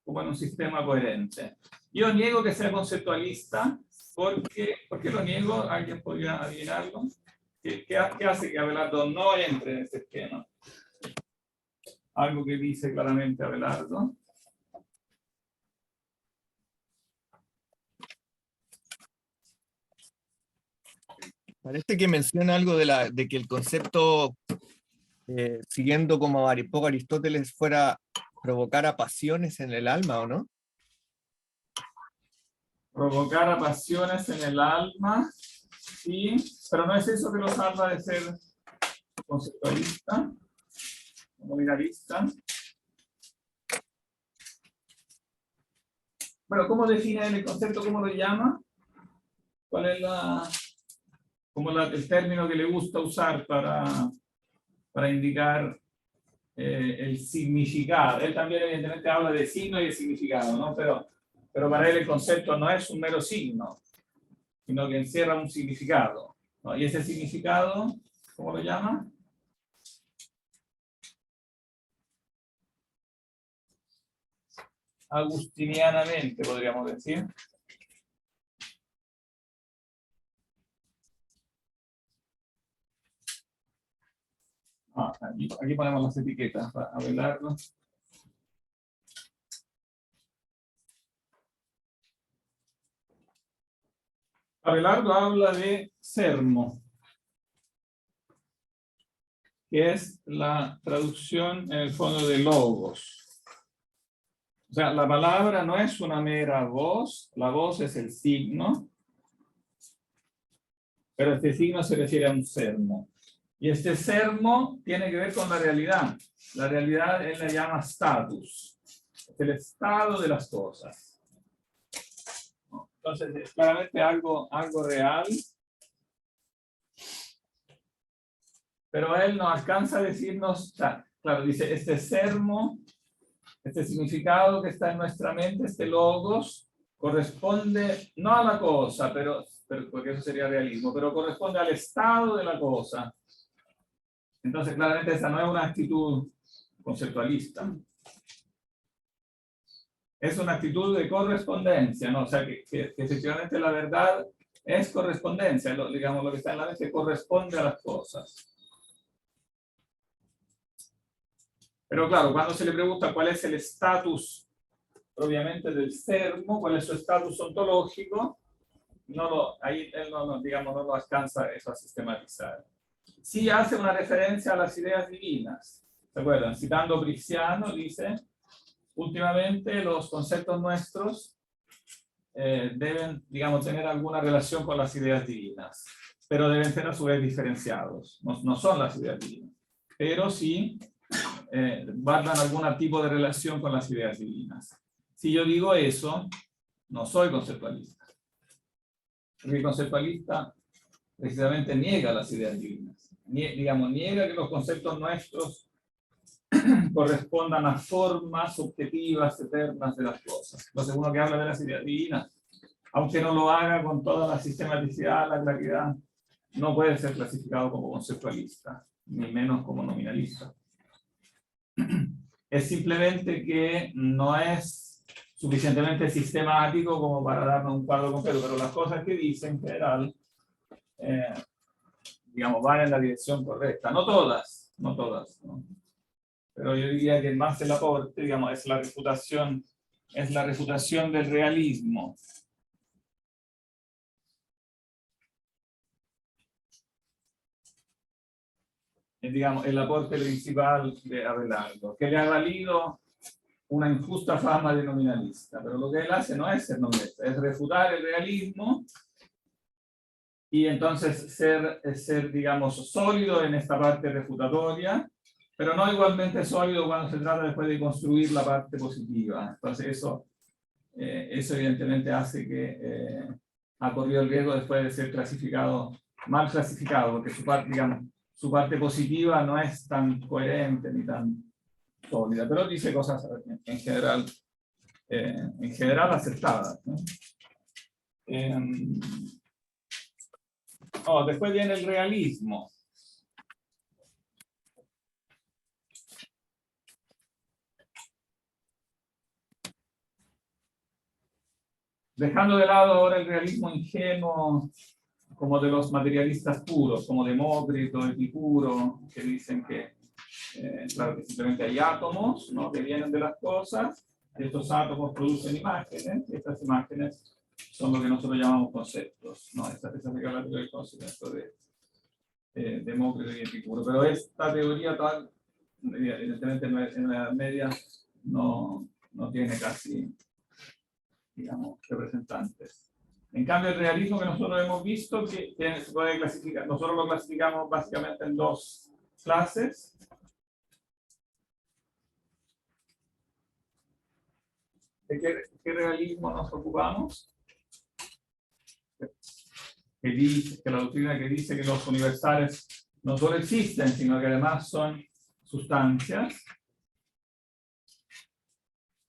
como en un sistema coherente. Yo niego que sea conceptualista. ¿Por qué lo niego? ¿Alguien podría adivinarlo? ¿Qué hace que Abelardo no entre en este esquema? Algo que dice claramente Abelardo. Parece que menciona algo de que el concepto, siguiendo como un poco Aristóteles, fuera provocar a pasiones en el alma, ¿o no? Provocar a pasiones en el alma, sí, pero no es eso que lo salva de ser conceptualista, nominalista. Bueno, ¿cómo define el concepto? ¿Cómo lo llama? ¿Cuál es el término que le gusta usar para indicar el significado? Él también evidentemente habla de signo y de significado, ¿no? Pero para él el concepto no es un mero signo, sino que encierra un significado, ¿no? Y ese significado, ¿cómo lo llama? Agustinianamente, podríamos decir. Aquí ponemos las etiquetas para Abelardo. Abelardo habla de sermo, que es la traducción en el fondo de logos. O sea, la palabra no es una mera voz, la voz es el signo, pero este signo se refiere a un sermo. Y este sermo tiene que ver con la realidad. La realidad él la llama status, es el estado de las cosas. Entonces, es claramente algo real, pero él no alcanza a decirnos, claro, dice, este sermo, este significado que está en nuestra mente, este logos, corresponde no a la cosa, pero porque eso sería realismo, pero corresponde al estado de la cosa. Entonces, claramente esa no es una actitud conceptualista. Es una actitud de correspondencia, ¿no? O sea, que efectivamente la verdad es correspondencia, digamos, lo que está en la mente corresponde a las cosas. Pero claro, cuando se le pregunta cuál es el estatus propiamente del sermo, cuál es su estatus ontológico, ahí él no lo alcanza eso a sistematizar. Sí hace una referencia a las ideas divinas. ¿Se acuerdan? Citando Brixiano, dice, últimamente los conceptos nuestros deben, digamos, tener alguna relación con las ideas divinas, pero deben ser a su vez diferenciados. No son las ideas divinas, pero sí guardan algún tipo de relación con las ideas divinas. Si yo digo eso, no soy conceptualista. Porque el conceptualista precisamente niega las ideas divinas. Niega que los conceptos nuestros correspondan a formas objetivas, eternas de las cosas. Entonces uno que habla de las ideas divinas, aunque no lo haga con toda la sistematicidad, la claridad, no puede ser clasificado como conceptualista, ni menos como nominalista. Es simplemente que no es suficientemente sistemático como para darnos un cuadro completo, pero las cosas que dice en general, digamos, van en la dirección correcta. No todas, ¿no? Pero yo diría que más el aporte, digamos, es la refutación del realismo. Es, digamos, el aporte principal de Abelardo, que le ha valido una injusta fama de nominalista, pero lo que él hace no es ser nominalista, es refutar el realismo y entonces ser, digamos, sólido en esta parte refutatoria, pero no igualmente sólido cuando se trata después de construir la parte positiva. Entonces eso evidentemente hace que ha corrido el riesgo después de ser mal clasificado, porque su parte positiva no es tan coherente ni tan sólida, pero dice cosas en general aceptadas, ¿no? Después viene el realismo. Dejando de lado ahora el realismo ingenuo como de los materialistas puros, como Demócrito, Epicuro, que dicen que, claro, que simplemente hay átomos, ¿no?, que vienen de las cosas, y estos átomos producen imágenes, y estas imágenes son lo que nosotros llamamos conceptos, ¿no? Esa es la teoría del conocimiento de Demócrito y Epicuro. Pero esta teoría tal, evidentemente en la Edad Media no tiene casi, digamos, representantes. En cambio, el realismo que nosotros hemos visto, que se puede clasificar, nosotros lo clasificamos básicamente en dos clases. ¿De qué realismo nos ocupamos? Que la doctrina que dice que los universales no solo existen, sino que además son sustancias.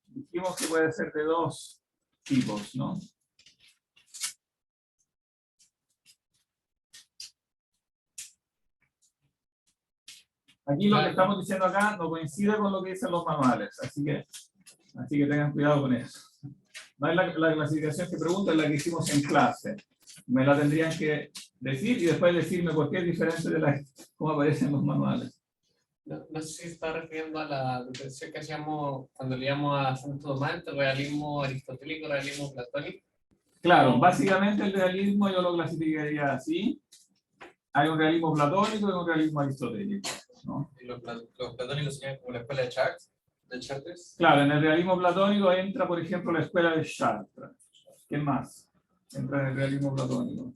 Dijimos que puede ser de dos tipos, ¿no? Aquí lo que estamos diciendo acá no coincide con lo que dicen los manuales, así que tengan cuidado con eso. No es la clasificación que pregunto, es la que hicimos en clase. Me la tendrían que decir y después decirme por qué es diferente de la cómo aparecen los manuales. No sé si se está refiriendo a la diferenciación que hacíamos cuando leíamos a Santo Tomás entre realismo aristotélico y realismo platónico. Claro, básicamente el realismo yo lo clasificaría así. Hay un realismo platónico y un realismo aristotélico, ¿no? Y los platónicos serían como la escuela de Chartres. Claro, en el realismo platónico entra, por ejemplo, la escuela de Chartres. ¿Qué más entra en el realismo platónico?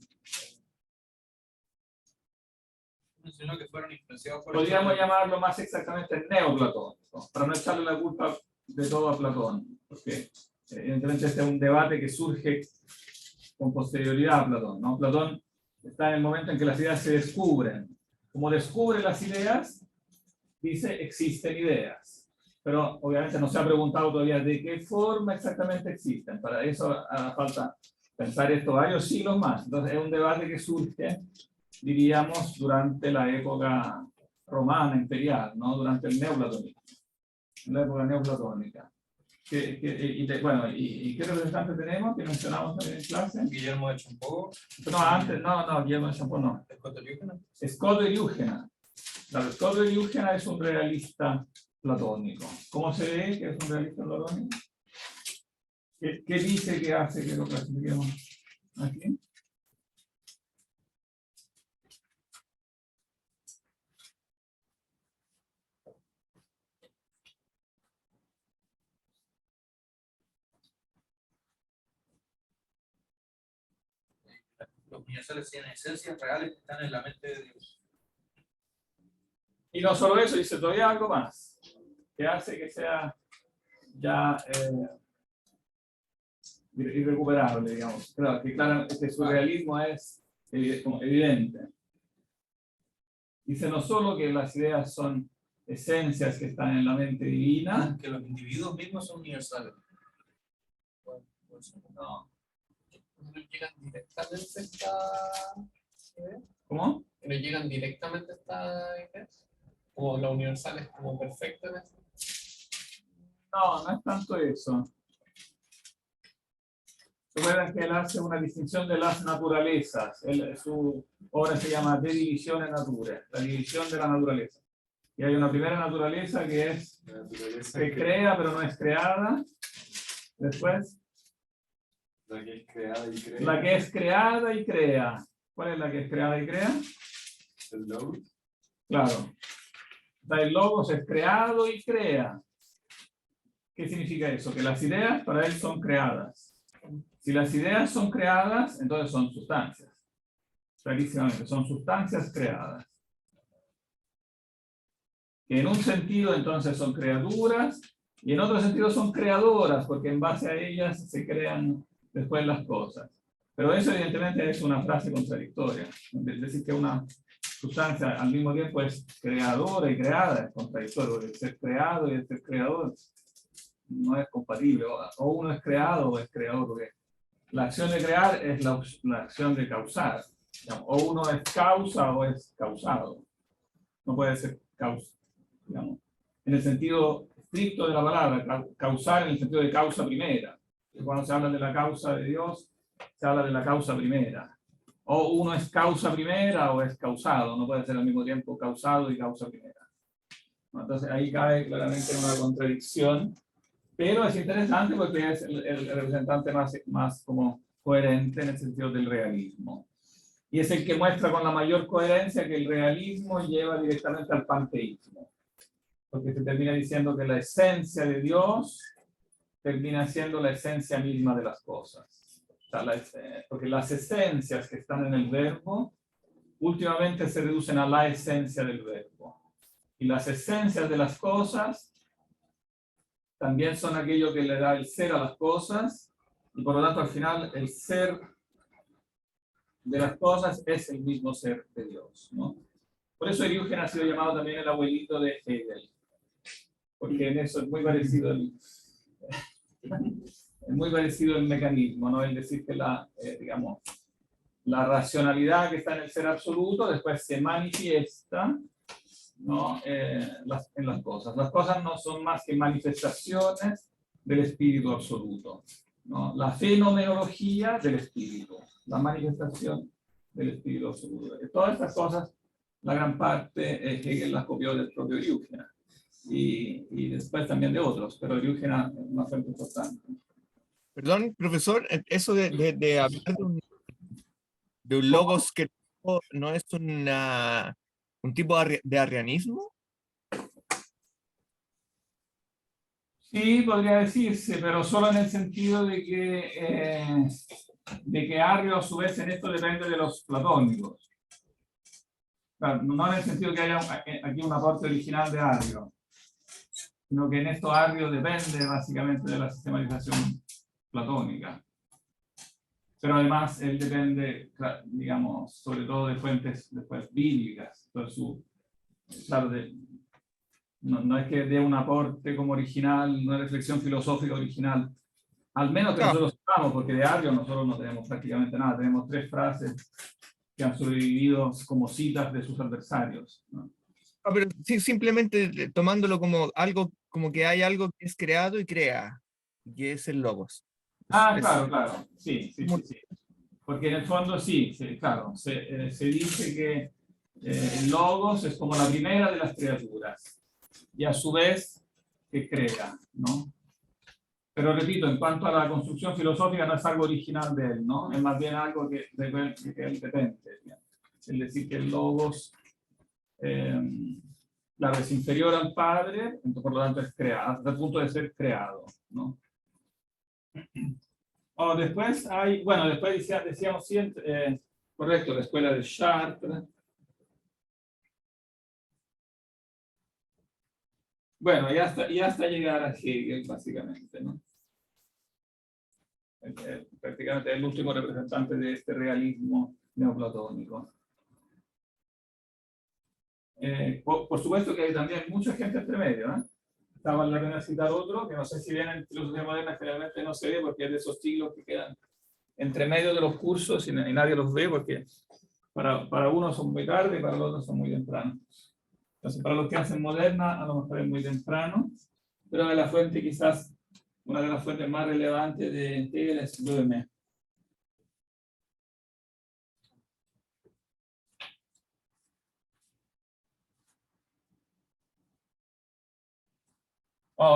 Mencionó que fueron influenciados por Podríamos llamarlo más exactamente neoplatónico, para no echarle la culpa de todo a Platón, porque evidentemente este es un debate que surge con posterioridad a Platón, ¿no? Platón está en el momento en que las ideas se descubren. Como descubre las ideas, dice existen ideas. Pero obviamente no se ha preguntado todavía de qué forma exactamente existen. Para eso hace falta pensar esto varios siglos más. Entonces es un debate que surge, diríamos, durante la época romana imperial, ¿no? Durante el neoplatonismo, en la época neoplatónica. ¿Y qué representantes tenemos que mencionamos también en clase? Guillermo de Champó. No, Guillermo de Champó no. Escoto Eriúgena. Claro, Escoto Eriúgena es un realista platónico. ¿Cómo se ve que es un realista platónico? ¿Qué dice que hace que lo clasifiquemos aquí? Los universales tienen esencias reales que están en la mente de Dios. Y no solo eso, dice todavía algo más, que hace que sea ya irrecuperable, digamos. Claro, que claramente su realismo es evidente. Dice no solo que las ideas son esencias que están en la mente divina, Que los individuos mismos son universales. no. ¿No llegan directamente a esta idea? ¿Cómo? ¿No llegan directamente a esta idea? Como los universales como perfectos. No es tanto eso. Recuerden que él hace una distinción de las naturalezas. Su obra se llama De Divisione Naturae, la división de la naturaleza. Y hay una primera naturaleza que es que crea pero no es creada. Después, La que es creada y crea. la que es creada y crea. ¿Cuál es la que es creada y crea? El logos. Claro. El logos es creado y crea. ¿Qué significa eso? Que las ideas para él son creadas. Si las ideas son creadas, entonces son sustancias. Clarísimamente, son sustancias creadas. Que en un sentido entonces son criaturas y en otro sentido son creadoras, porque en base a ellas se crean después las cosas. Pero eso evidentemente es una frase contradictoria. Es decir, que una sustancia al mismo tiempo es creadora y creada es contradictorio, porque el ser creado y el ser creador no es compatible. O uno es creado o es creador, porque la acción de crear es la acción de causar. Digamos, o uno es causa o es causado. No puede ser causa, digamos, en el sentido estricto de la palabra, causar en el sentido de causa primera. Cuando se habla de la causa de Dios, se habla de la causa primera. O uno es causa primera o es causado, no puede ser al mismo tiempo causado y causa primera. Entonces ahí cae claramente una contradicción, pero es interesante porque es el representante más como coherente en el sentido del realismo. Y es el que muestra con la mayor coherencia que el realismo lleva directamente al panteísmo. Porque se termina diciendo que la esencia de Dios termina siendo la esencia misma de las cosas. O sea, porque las esencias que están en el verbo últimamente se reducen a la esencia del verbo. Y las esencias de las cosas también son aquello que le da el ser a las cosas, y por lo tanto al final el ser de las cosas es el mismo ser de Dios, ¿no? Por eso Eriúgenes ha sido llamado también el abuelito de Hegel, porque en eso es muy parecido el mecanismo, ¿no? El decir que digamos, la racionalidad que está en el ser absoluto después se manifiesta, ¿no? En las cosas. Las cosas no son más que manifestaciones del espíritu absoluto, ¿no? La fenomenología del espíritu, la manifestación del espíritu absoluto. Todas estas cosas, la gran parte Hegel las copió del propio Eriúgenes y después también de otros, pero Eriúgenes es una fuente importante. Perdón, profesor, eso de hablar de un logos que no es un tipo de arrianismo. Sí, podría decirse, pero solo en el sentido de que Arrio a su vez en esto depende de los platónicos. Claro, no en el sentido que haya aquí un aporte original de Arrio, sino que en esto Arrio depende básicamente de la sistematización platónica. Pero además él depende, digamos, sobre todo de fuentes después bíblicas. Entonces, claro, no es que dé un aporte como original, una reflexión filosófica original, al menos que nosotros sepamos, porque de Arrio nosotros no tenemos prácticamente nada, tenemos 3 frases que han sobrevivido como citas de sus adversarios, ¿no? Pero sí, simplemente tomándolo como algo, como que hay algo que es creado y crea, que es el logos. Claro, sí. Porque en el fondo sí, claro, se dice que el logos es como la primera de las criaturas y a su vez que crea, ¿no? Pero repito, en cuanto a la construcción filosófica no es algo original de él, ¿no? Es más bien algo que él depende. Es decir, que el logos, claro, es inferior al Padre, entonces por lo tanto es creado, hasta el punto de ser creado, ¿no? Después hay, bueno, después decíamos siempre, correcto, la escuela de Chartres. Bueno, y hasta llegar a Hegel, básicamente, ¿no? Prácticamente el último representante de este realismo neoplatónico. Por supuesto que hay también mucha gente entre medio, ¿eh? Vale la pena citar otro, que no sé si viene en filosofía moderna, generalmente no se ve porque es de esos siglos que quedan entre medio de los cursos y nadie los ve porque para unos son muy tarde y para los otros son muy temprano. Entonces, para los que hacen moderna, a lo mejor es muy temprano, pero de la fuente quizás, una de las fuentes más relevantes de Hegel es Böhme.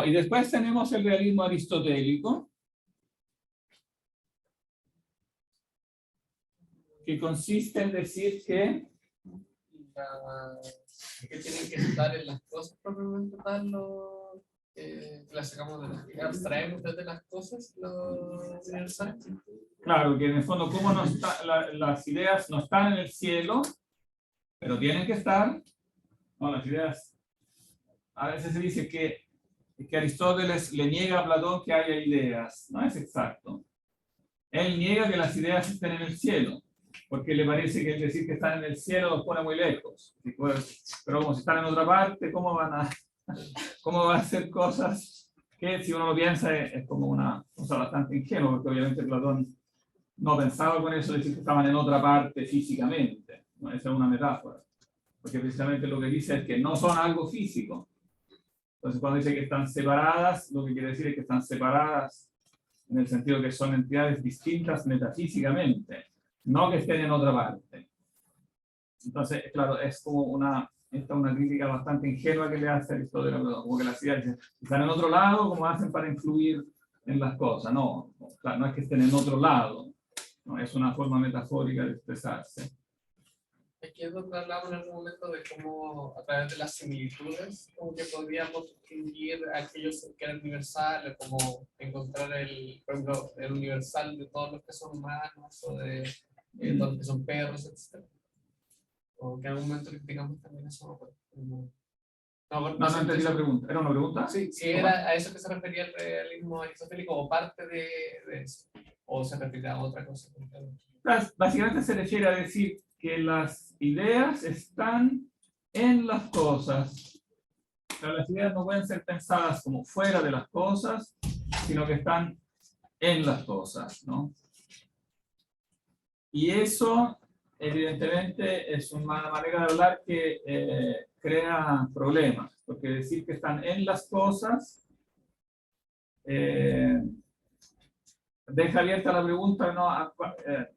Y después tenemos el realismo aristotélico, que consiste en decir que tienen que estar en las cosas propiamente tal, que las sacamos de las que abstraemos desde las cosas, lo universal. Claro, que en el fondo como no las ideas no están en el cielo, pero tienen que estar. No, las ideas, a veces se dice que Aristóteles le niega a Platón que haya ideas. No es exacto. Él niega que las ideas estén en el cielo, porque le parece que el decir que están en el cielo los pone muy lejos. Pero como si están en otra parte, ¿cómo van a hacer cosas que, si uno lo piensa, es como una cosa bastante ingenua? Porque obviamente Platón no pensaba con eso decir que estaban en otra parte físicamente, ¿no? Esa es una metáfora, porque precisamente lo que dice es que no son algo físico. Entonces, cuando dice que están separadas, lo que quiere decir es que están separadas en el sentido que son entidades distintas metafísicamente, no que estén en otra parte. Entonces, claro, es como una crítica bastante ingenua que le hace Aristóteles, como que las ideas están en otro lado, como hacen para influir en las cosas. No, claro, no es que estén en otro lado, ¿no? Es una forma metafórica de expresarse. Aquí es donde hablamos en algún momento de cómo a través de las similitudes, como que podríamos distinguir aquellos que eran universales, como encontrar por ejemplo, el universal de todos los que son humanos o de todos los que son perros, etc. O que en algún momento criticamos también eso. No entendí la pregunta. ¿Era una pregunta? Sí, si era a eso que se refería el realismo aristotélico o parte de eso, o se refiere a otra cosa. Básicamente se refiere a decir que las ideas están en las cosas. Pero las ideas no pueden ser pensadas como fuera de las cosas, sino que están en las cosas, ¿no? Y eso, evidentemente, es una manera de hablar que crea problemas, porque decir que están en las cosas deja abierta la pregunta, ¿no?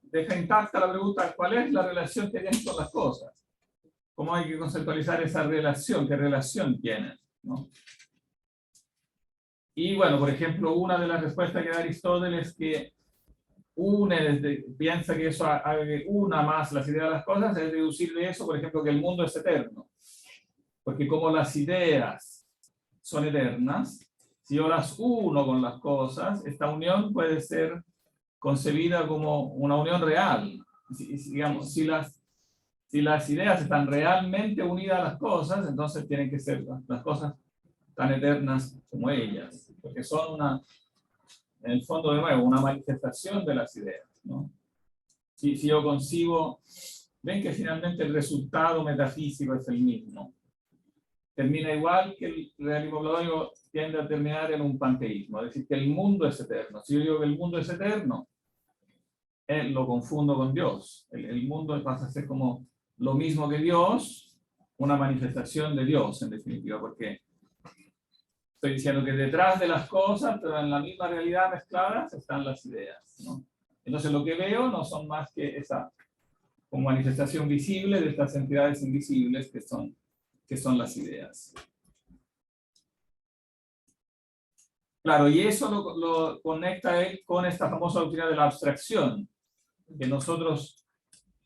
Deja intacta la pregunta, ¿cuál es la relación que tienen con las cosas? ¿Cómo hay que conceptualizar esa relación? ¿Qué relación tienen, ¿no? Y bueno, por ejemplo, una de las respuestas que da Aristóteles es que piensa que eso una más las ideas de las cosas, es deducir de eso, por ejemplo, que el mundo es eterno. Porque como las ideas son eternas, si yo las uno con las cosas, esta unión puede ser concebida como una unión real. Digamos, si las ideas están realmente unidas a las cosas, entonces tienen que ser las cosas tan eternas como ellas, porque son en el fondo, de nuevo, una manifestación de las ideas, ¿no? Si yo concibo, ven que finalmente el resultado metafísico es el mismo. Termina igual que el realismo platónico tiende a terminar en un panteísmo, es decir, que el mundo es eterno. Si yo digo que el mundo es eterno, lo confundo con Dios. El mundo pasa a ser como lo mismo que Dios, una manifestación de Dios, en definitiva, porque estoy diciendo que detrás de las cosas, pero en la misma realidad mezcladas, están las ideas, ¿no? Entonces lo que veo no son más que esa como manifestación visible de estas entidades invisibles que son las ideas. Claro, y eso lo conecta él con esta famosa doctrina de la abstracción, que nosotros,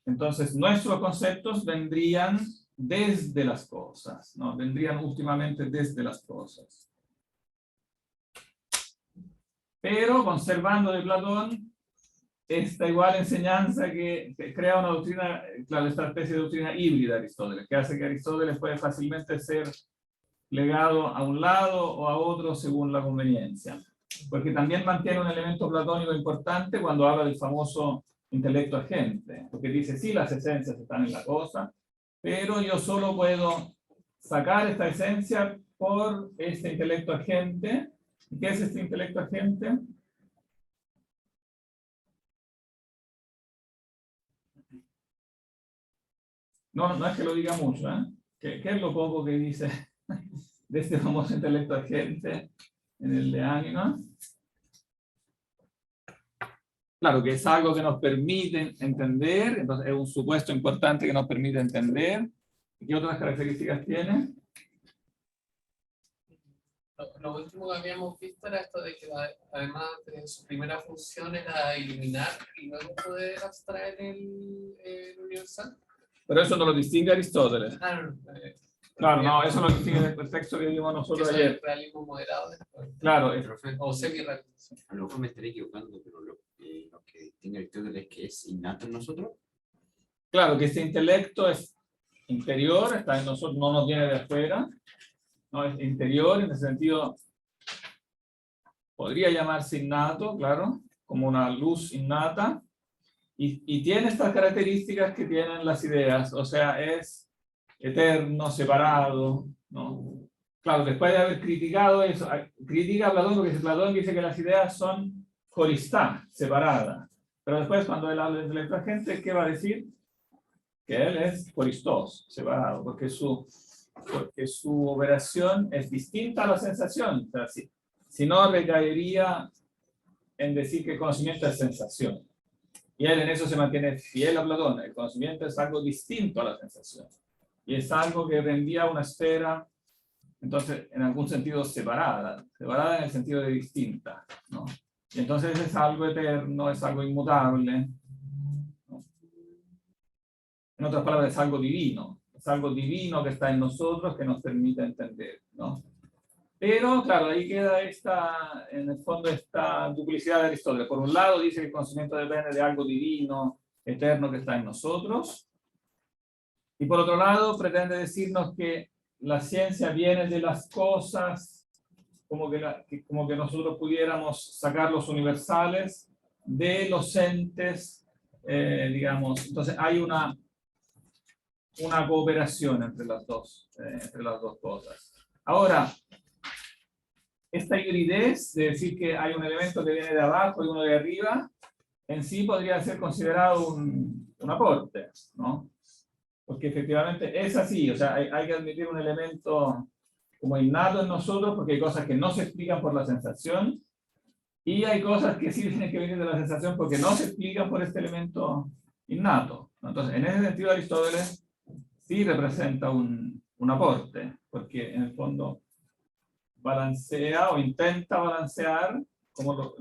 entonces, nuestros conceptos vendrían desde las cosas, ¿no? Vendrían últimamente desde las cosas. Pero conservando de Platón esta igual enseñanza que crea una doctrina, claro, esta especie de doctrina híbrida de Aristóteles, que hace que Aristóteles puede fácilmente ser legado a un lado o a otro según la conveniencia. Porque también mantiene un elemento platónico importante cuando habla del famoso intelecto agente, porque dice, sí, las esencias están en la cosa, pero yo solo puedo sacar esta esencia por este intelecto agente. ¿Qué es este intelecto agente? No es que lo diga mucho, ¿eh? ¿Qué es lo poco que dice de este famoso intelecto agente en el de Ánima? Claro, que es algo que nos permite entender, entonces es un supuesto importante que nos permite entender. ¿Qué otras características tiene? Lo último que habíamos visto era esto de que además de su primera función era eliminar y luego poder abstraer el universal. Pero eso no lo distingue Aristóteles. Claro, no, eso lo distingue del texto que vimos nosotros ayer. Realismo moderado. Claro, O semi-realismo. A lo mejor me estaré equivocando, pero lo que distingue Aristóteles es que es innato en nosotros. Claro, que este intelecto es interior, está en nosotros, no nos viene de afuera, no es interior, en ese sentido podría llamarse innato, claro, como una luz innata, y tiene estas características que tienen las ideas, o sea, es eterno, separado, ¿no? Claro, después de haber criticado eso, critica a Platón porque Platón dice que las ideas son joristá, separadas, pero después cuando él habla de intelecto agente, ¿qué va a decir? Que él es joristos, separado, porque su operación es distinta a la sensación. O sea, si no, recaería en decir que el conocimiento es sensación. Y él en eso se mantiene fiel a Platón. El conocimiento es algo distinto a la sensación. Y es algo que rendía una esfera, entonces, en algún sentido separada en el sentido de distinta, ¿no? Y entonces es algo eterno, es algo inmutable, En otras palabras, es algo divino que está en nosotros que nos permite entender, ¿no? Pero, claro, ahí queda en el fondo, esta duplicidad de Aristóteles. Por un lado, dice que el conocimiento depende de algo divino, eterno, que está en nosotros. Y por otro lado, pretende decirnos que la ciencia viene de las cosas, como que nosotros pudiéramos sacar los universales de los entes, digamos. Entonces, hay una cooperación entre las dos cosas. Ahora, esta hibridez de decir que hay un elemento que viene de abajo y uno de arriba, en sí podría ser considerado un aporte, ¿no? Porque efectivamente es así, o sea, hay que admitir un elemento como innato en nosotros, porque hay cosas que no se explican por la sensación, y hay cosas que sí tienen que venir de la sensación porque no se explican por este elemento innato, ¿no? Entonces, en ese sentido, Aristóteles sí representa un aporte, porque en el fondo balancea o intenta balancear como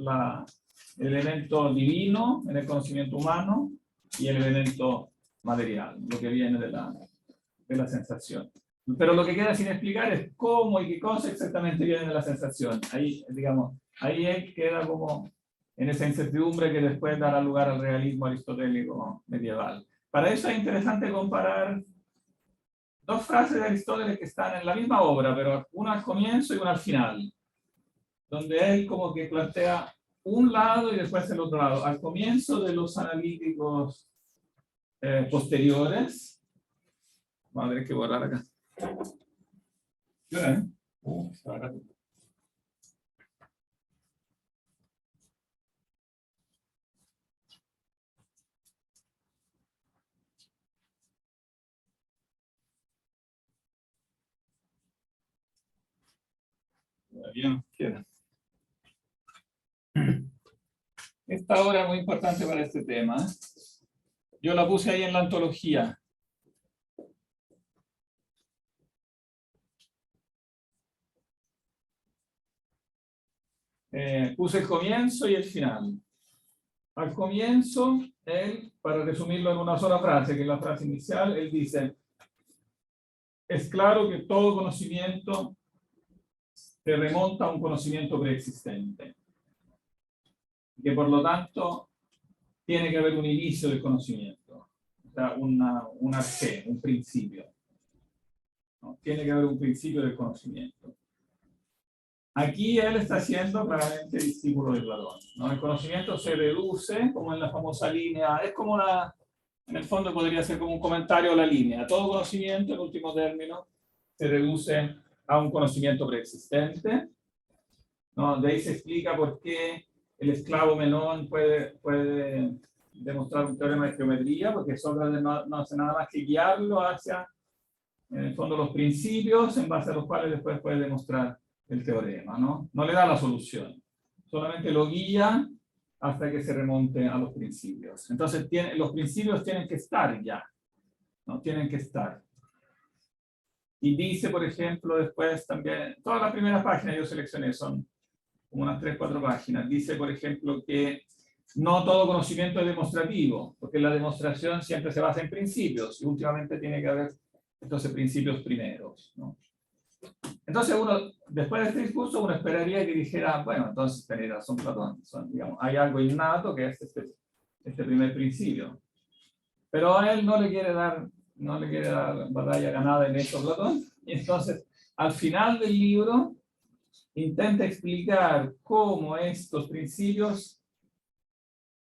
el elemento divino en el conocimiento humano y el elemento material, lo que viene de la sensación. Pero lo que queda sin explicar es cómo y qué cosa exactamente viene de la sensación. Ahí, digamos, ahí él queda como en esa incertidumbre que después dará lugar al realismo aristotélico medieval. Para eso es interesante comparar dos frases de Aristóteles que están en la misma obra, pero una al comienzo y una al final, donde él como que plantea un lado y después el otro lado. Al comienzo de los analíticos posteriores, vamos a tener que borrar acá. Está acá. Todavía nos queda. Esta obra es muy importante para este tema. Yo la puse ahí en la antología. Puse el comienzo y el final. Al comienzo, él, para resumirlo en una sola frase, que es la frase inicial, él dice: es claro que todo conocimiento se remonta a un conocimiento preexistente, que por lo tanto tiene que haber un inicio del conocimiento, o sea, un arché, un principio, ¿no? Tiene que haber un principio del conocimiento. Aquí él está siendo claramente discípulo de Platón, ¿no? El conocimiento se reduce, como en la famosa línea, es como en el fondo podría ser como un comentario a la línea. Todo conocimiento, en último término, se reduce a un conocimiento preexistente, ¿no? De ahí se explica por qué el esclavo Menón puede demostrar un teorema de geometría, porque Sócrates no hace nada más que guiarlo hacia, en el fondo, los principios en base a los cuales después puede demostrar el teorema, ¿no? No le da la solución, solamente lo guía hasta que se remonte a los principios. Entonces, los principios tienen que estar ya, ¿no? Tienen que estar. Y dice, por ejemplo, después también, todas las primeras páginas yo seleccioné, son como unas 3-4 páginas, dice, por ejemplo, que no todo conocimiento es demostrativo, porque la demostración siempre se basa en principios, y últimamente tiene que haber entonces principios primeros, ¿no? Entonces después de este discurso, uno esperaría que dijera, bueno, entonces tenía razón Platón, digamos, hay algo innato que es este primer principio. Pero a él no le quiere dar batalla ganada en esto Platón, y entonces al final del libro intenta explicar cómo estos principios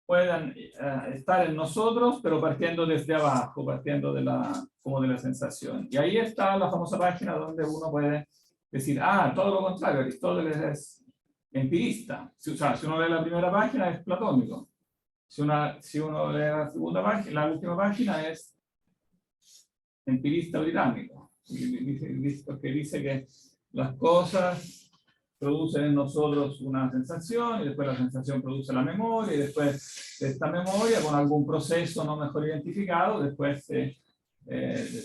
puedan estar en nosotros, pero partiendo desde abajo, partiendo como de la sensación. Y ahí está la famosa página donde uno puede decir, todo lo contrario, Aristóteles es empirista. Si uno lee la primera página es platónico. Si uno lee la segunda página, la última página es empirista británico. Porque dice que las cosas producen en nosotros una sensación, y después la sensación produce la memoria, y después de esta memoria, con algún proceso no mejor identificado, después se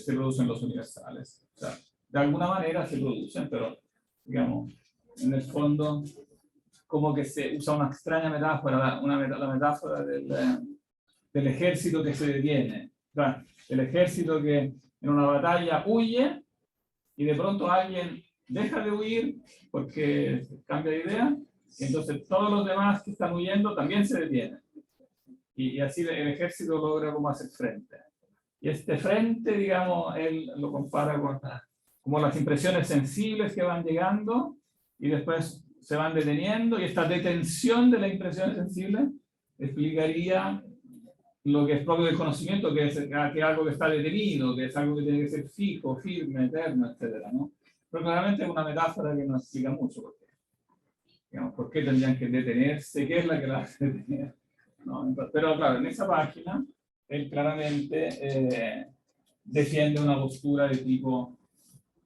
producen los universales. O sea, de alguna manera se producen, pero, digamos, en el fondo, como que se usa una extraña metáfora, la metáfora del ejército que se detiene. O sea, El ejército que en una batalla huye y de pronto alguien deja de huir porque cambia de idea, y entonces todos los demás que están huyendo también se detienen. Y así el ejército logra como hacer frente. Y este frente, digamos, él lo compara con como las impresiones sensibles que van llegando y después se van deteniendo, y esta detención de las impresiones sensibles explicaría lo que es propio del conocimiento, que es algo que está detenido, que es algo que tiene que ser fijo, firme, eterno, etc., ¿no? Pero claramente es una metáfora que no explica mucho, porque, digamos, por qué tendrían que detenerse, qué es la que la hace detener, ¿no? Pero claro, en esa página él claramente defiende una postura de tipo,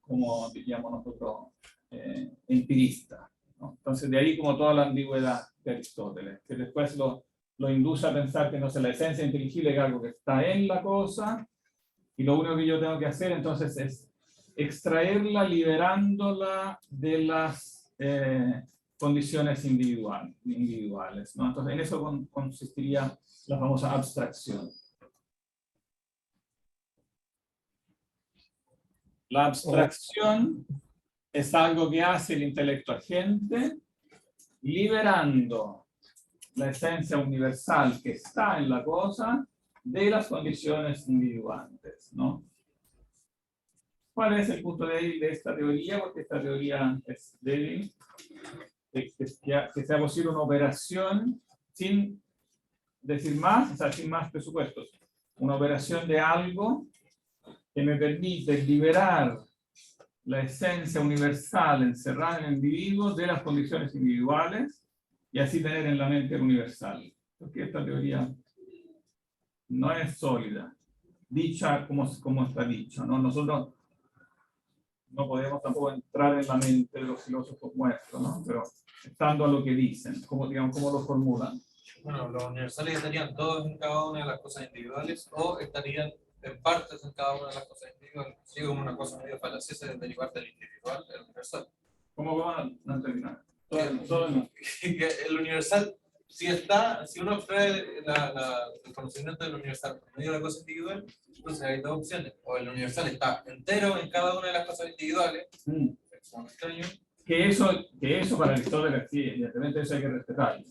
como diríamos nosotros, empirista, ¿no? Entonces de ahí como toda la ambigüedad de Aristóteles, que después lo induce a pensar que no sé, la esencia inteligible es algo que está en la cosa, y lo único que yo tengo que hacer entonces es extraerla liberándola de las condiciones individuales, ¿no? Entonces en eso consistiría la famosa abstracción. La abstracción es algo que hace el intelecto agente, liberando la esencia universal que está en la cosa de las condiciones individuales, ¿no? ¿Cuál es el punto débil de esta teoría? Porque esta teoría es débil, que sea posible una operación sin decir más, o sea, sin más presupuestos. Una operación de algo que me permite liberar la esencia universal encerrada en el individuo de las condiciones individuales y así tener en la mente el universal. Porque esta teoría no es sólida, dicha como está dicha, ¿no? Nosotros no podemos tampoco entrar en la mente de los filósofos nuestros, ¿no? Pero estando a lo que dicen, digamos, cómo lo formulan. Bueno, los universales estarían todos en cada una de las cosas individuales o estarían en partes en cada una de las cosas individuales. Sí, como una cosa medio falaciosa de derivar del individual al universal. ¿Cómo van a terminar? Todo no. Que el universal, si uno extrae el conocimiento del universal por medio de la cosa individual, entonces hay dos opciones. O el universal está entero en cada una de las cosas individuales, son extraños. Que eso para Aristóteles, sí, evidentemente eso hay que respetar.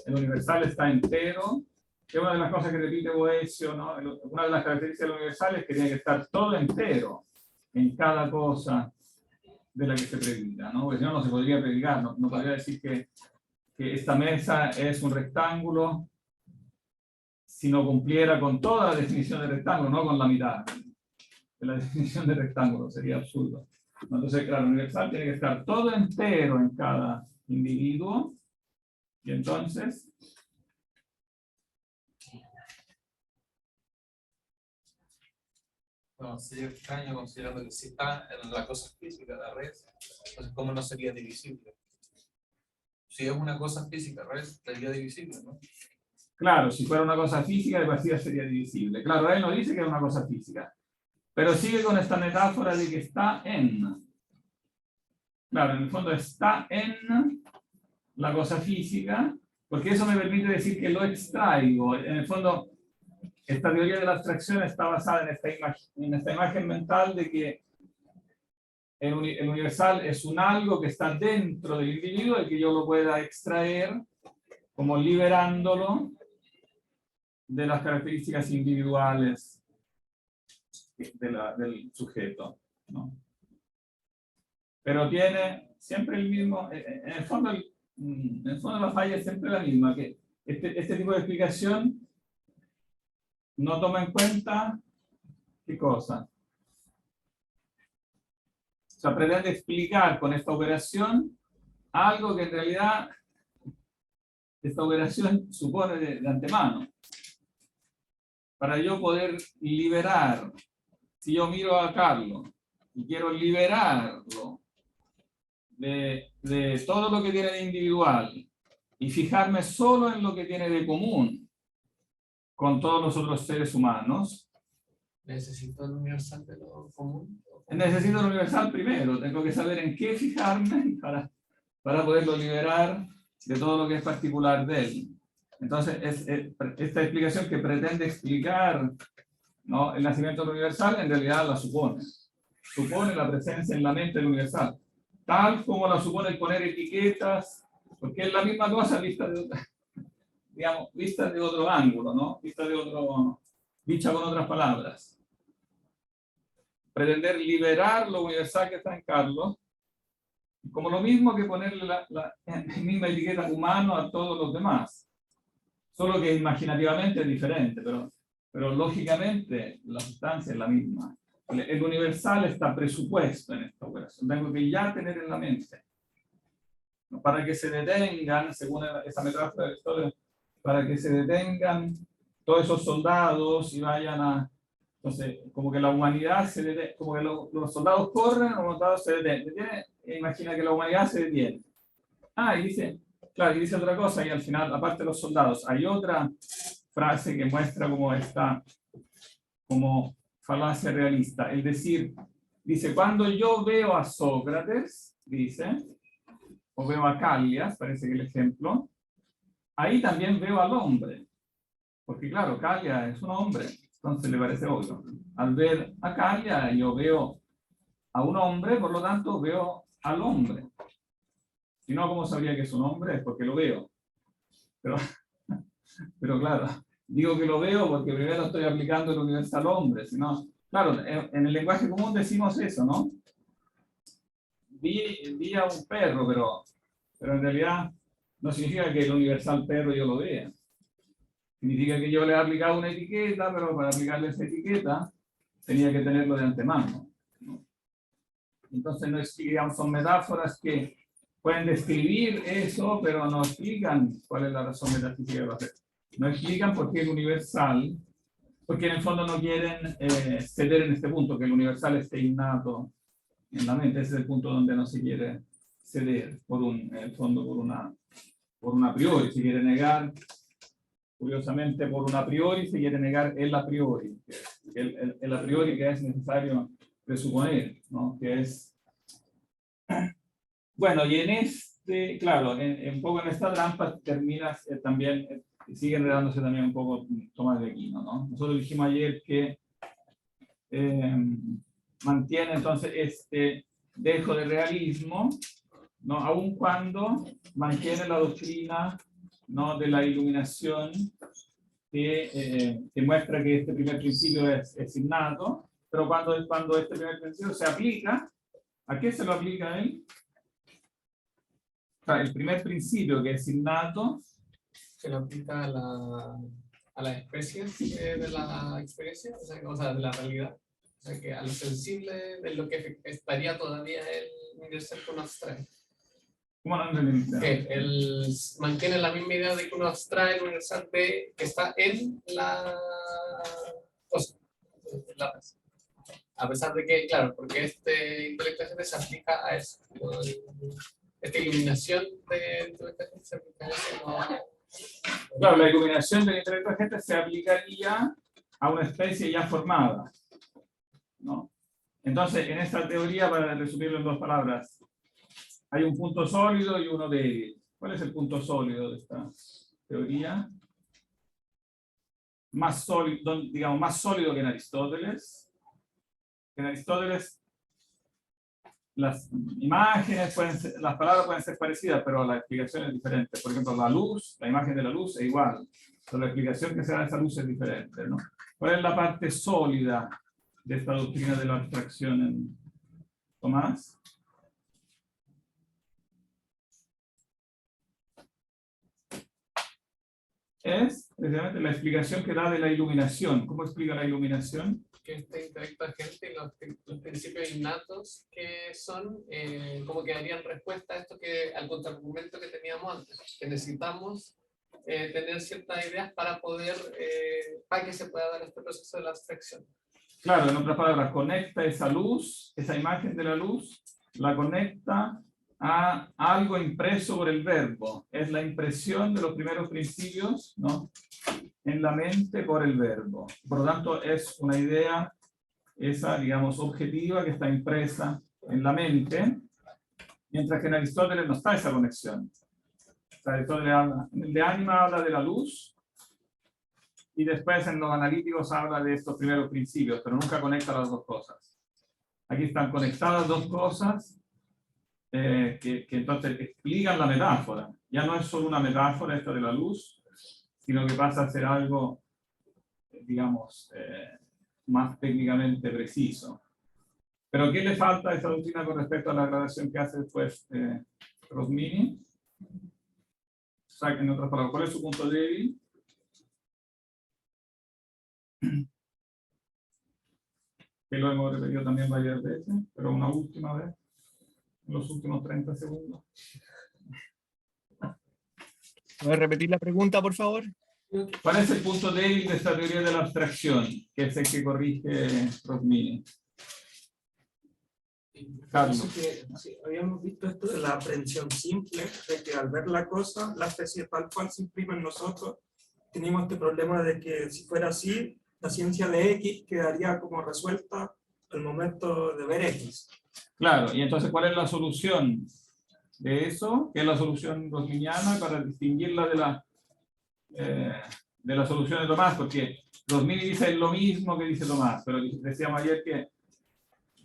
El universal está entero, que es una de las cosas que repite Boecio, ¿no? Una de las características del universal es que tiene que estar todo entero en cada cosa de la que se predica, ¿no? Porque si no, no se podría predicar, no podría decir que esta mesa es un rectángulo si no cumpliera con toda la definición de rectángulo, no con la mitad de la definición de rectángulo, sería absurdo. Entonces, claro, el universal tiene que estar todo entero en cada individuo, y entonces No, sería extraño considerando que si está en la cosa física de la red, entonces ¿cómo no sería divisible? Si es una cosa física, red, sería divisible, ¿no? claro, si fuera una cosa física, de partida sería divisible. Claro, él no dice que es una cosa física, pero sigue con esta metáfora de que está en. Claro, en el fondo está en la cosa física, porque eso me permite decir que lo extraigo. En el fondo, esta teoría de la abstracción está basada en esta imagen mental de que el universal es un algo que está dentro del individuo y que yo lo pueda extraer como liberándolo de las características individuales del sujeto, ¿no? Pero tiene siempre el mismo, en el fondo la falla es siempre la misma, que este tipo de explicación no toma en cuenta ¿qué cosa? O sea, pretende explicar con esta operación algo que en realidad esta operación supone de antemano. Para yo poder liberar, si yo miro a Carlos y quiero liberarlo de todo lo que tiene de individual y fijarme solo en lo que tiene de común con todos los otros seres humanos, ¿Necesito el universal de lo común? necesito el universal primero, tengo que saber en qué fijarme para poderlo liberar de todo lo que es particular de él. Entonces, esta explicación que pretende explicar ¿no? El nacimiento del universal en realidad la supone. Supone la presencia en la mente del universal. Tal como la supone el poner etiquetas, porque es la misma cosa vista de otra, digamos, vista de otro ángulo, ¿no? Dicha con otras palabras. Pretender liberar lo universal que está en Carlos, como lo mismo que ponerle la misma etiqueta humano a todos los demás. Solo que imaginativamente es diferente, pero lógicamente la sustancia es la misma. El universal está presupuesto en esta operación. Tengo que ya tener en la mente. Para que se detengan, según esa metáfora de Aristóteles, para que se detengan todos esos soldados y vayan a... Entonces, como que la humanidad se detiene, como que los soldados corren, los soldados se detienen, imagina que la humanidad se detiene. Y dice, claro, y dice otra cosa, y al final, aparte de los soldados, hay otra frase que muestra cómo está, como falacia realista. Es decir, dice, cuando yo veo a Sócrates, dice, o veo a Callias, parece que el ejemplo, ahí también veo al hombre. Porque claro, Callias es un hombre, entonces le parece obvio. Al ver a Callias, yo veo a un hombre, por lo tanto veo al hombre. Si no, ¿cómo sabría que es un hombre? Es porque lo veo. Pero claro, digo que lo veo porque primero estoy aplicando el universal hombre. Si no, claro, en el lenguaje común decimos eso, ¿no? Vi a un perro, pero en realidad no significa que el universal perro yo lo vea. Significa que yo le he aplicado una etiqueta, pero para aplicarle esa etiqueta tenía que tenerlo de antemano, ¿no? Entonces, no es, digamos, son metáforas que pueden describir eso, pero no explican cuál es la razón metafísica de lo hacer. No explican por qué el universal, porque en el fondo no quieren ceder en este punto, que el universal esté innato en la mente. Ese es el punto donde no se quiere ceder, en el fondo, por una a priori. Se quiere negar, curiosamente, por un a priori, se quiere negar el a priori. El a priori que es necesario presuponer, ¿no? Que es... Bueno, y en claro, un poco en esta trampa termina también, sigue enredándose también un poco Tomás de Aquino, ¿no? Nosotros dijimos ayer que mantiene entonces este dejo de realismo, ¿no? Aun cuando mantiene la doctrina, ¿no? De la iluminación que muestra que este primer principio es innato, pero cuando este primer principio se aplica, ¿a qué se lo aplica a él? O sea, el primer principio que es innato Se lo aplica a las especies de la experiencia, o sea, de la realidad. O sea, que a lo sensible de lo que estaría todavía el universal que uno abstrae. ¿Cómo no entendí? Que él mantiene la misma idea de que uno abstrae el universal que está en la cosa, en la raza. A pesar de que, claro, porque este intelecto se aplica a eso. Esta iluminación de intelecto se aplica a eso. No. Claro, la iluminación del intelecto agente se aplicaría a una especie ya formada, ¿no? Entonces, en esta teoría, para resumirlo en dos palabras, hay un punto sólido y uno débil. ¿Cuál es el punto sólido de esta teoría? Más sólido, digamos, más sólido que en Aristóteles. En Aristóteles, las imágenes, las palabras pueden ser parecidas, pero la explicación es diferente. Por ejemplo, la luz, la imagen de la luz es igual, pero la explicación que se da de esa luz es diferente, ¿no? ¿Cuál es la parte sólida de esta doctrina de la abstracción en Tomás? Es precisamente la explicación que da de la iluminación. ¿Cómo explica la iluminación? Que este intelecto agente y los principios innatos que son como que darían respuesta a esto al contraargumento que teníamos antes, que necesitamos tener ciertas ideas para poder, para que se pueda dar este proceso de la abstracción. Claro, en otras palabras, conecta esa luz, esa imagen de la luz, la conecta a algo impreso por el verbo. Es la impresión de los primeros principios, ¿no? En la mente por el verbo. Por lo tanto, es una idea, esa, digamos, objetiva que está impresa en la mente, mientras que en Aristóteles no está esa conexión. Aristóteles habla, el de ánima habla de la luz, y después en los analíticos habla de estos primeros principios, pero nunca conecta las dos cosas. Aquí están conectadas dos cosas que entonces explican la metáfora. Ya no es solo una metáfora esta de la luz, sino que pasa a ser algo, digamos, más técnicamente preciso. Pero ¿qué le falta a esta doctrina con respecto a la aclaración que hace después Rosmini? O sea, en otras palabras, ¿cuál es su punto débil? Que lo hemos repetido también varias veces, pero una última vez, en los últimos 30 segundos. ¿Puedes repetir la pregunta, por favor? ¿Cuál es el punto débil de esta teoría de la abstracción, que es el que corrige Rosmini? Carlos. Sí, habíamos visto esto de la aprehensión simple, de que al ver la cosa, la especie tal cual se imprime en nosotros. Teníamos este problema de que si fuera así, la ciencia de X quedaría como resuelta al momento de ver X. Claro, y entonces, ¿cuál es la solución de eso? ¿Qué es la solución rosminiana para distinguirla de la solución de Tomás? Porque Rosmini dice lo mismo que dice Tomás, pero decíamos ayer que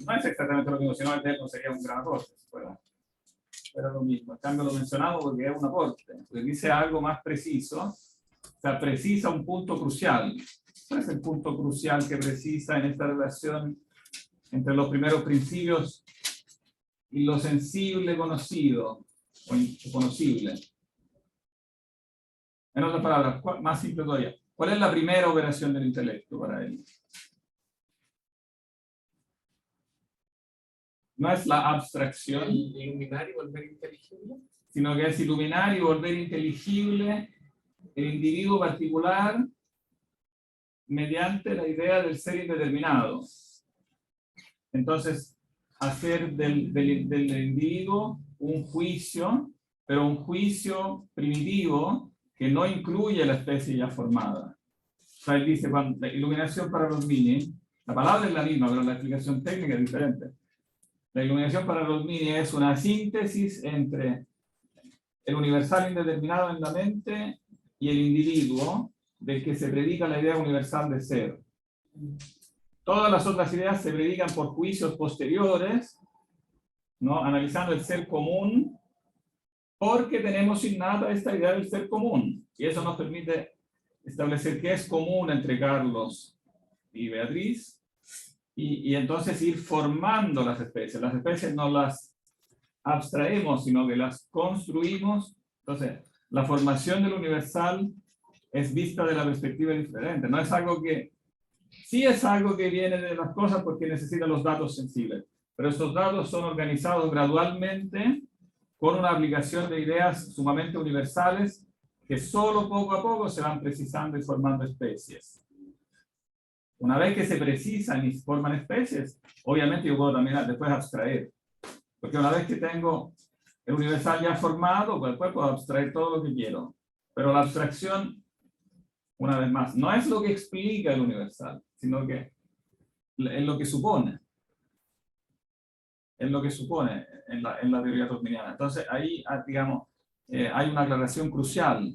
no es exactamente lo mismo, sino el de sería un gran aporte. Era lo mismo. En cambio, lo mencionamos porque es un aporte. Porque dice algo más preciso, o sea, precisa un punto crucial. ¿Cuál es el punto crucial que precisa en esta relación entre los primeros principios y lo sensible conocido o conocible? En otras palabras, más simple todavía, ¿cuál es la primera operación del intelecto para él? No es la abstracción, Iluminar y volver inteligible. sino que es iluminar y volver inteligible el individuo particular mediante la idea del ser indeterminado. Entonces, hacer del individuo un juicio, pero un juicio primitivo que no incluye la especie ya formada. O sea, él dice, cuando la iluminación para Rosmini, la palabra es la misma, pero la explicación técnica es diferente. La iluminación para Rosmini es una síntesis entre el universal indeterminado en la mente y el individuo del que se predica la idea universal de ser. Todas las otras ideas se predican por juicios posteriores, ¿no? Analizando el ser común, porque tenemos innata esta idea del ser común. Y eso nos permite establecer qué es común entre Carlos y Beatriz, y entonces ir formando las especies. Las especies no las abstraemos, sino que las construimos. Entonces, la formación del universal es vista de la perspectiva diferente. No es algo que, sí es algo que viene de las cosas porque necesita los datos sensibles, pero estos datos son organizados gradualmente con una aplicación de ideas sumamente universales que solo poco a poco se van precisando y formando especies. Una vez que se precisan y forman especies, obviamente yo puedo también después abstraer. Porque una vez que tengo el universal ya formado, pues después puedo abstraer todo lo que quiero. Pero la abstracción, una vez más, no es lo que explica el universal, sino que es lo que supone. Es lo que supone en la teoría rosminiana. Entonces ahí, digamos, hay una aclaración crucial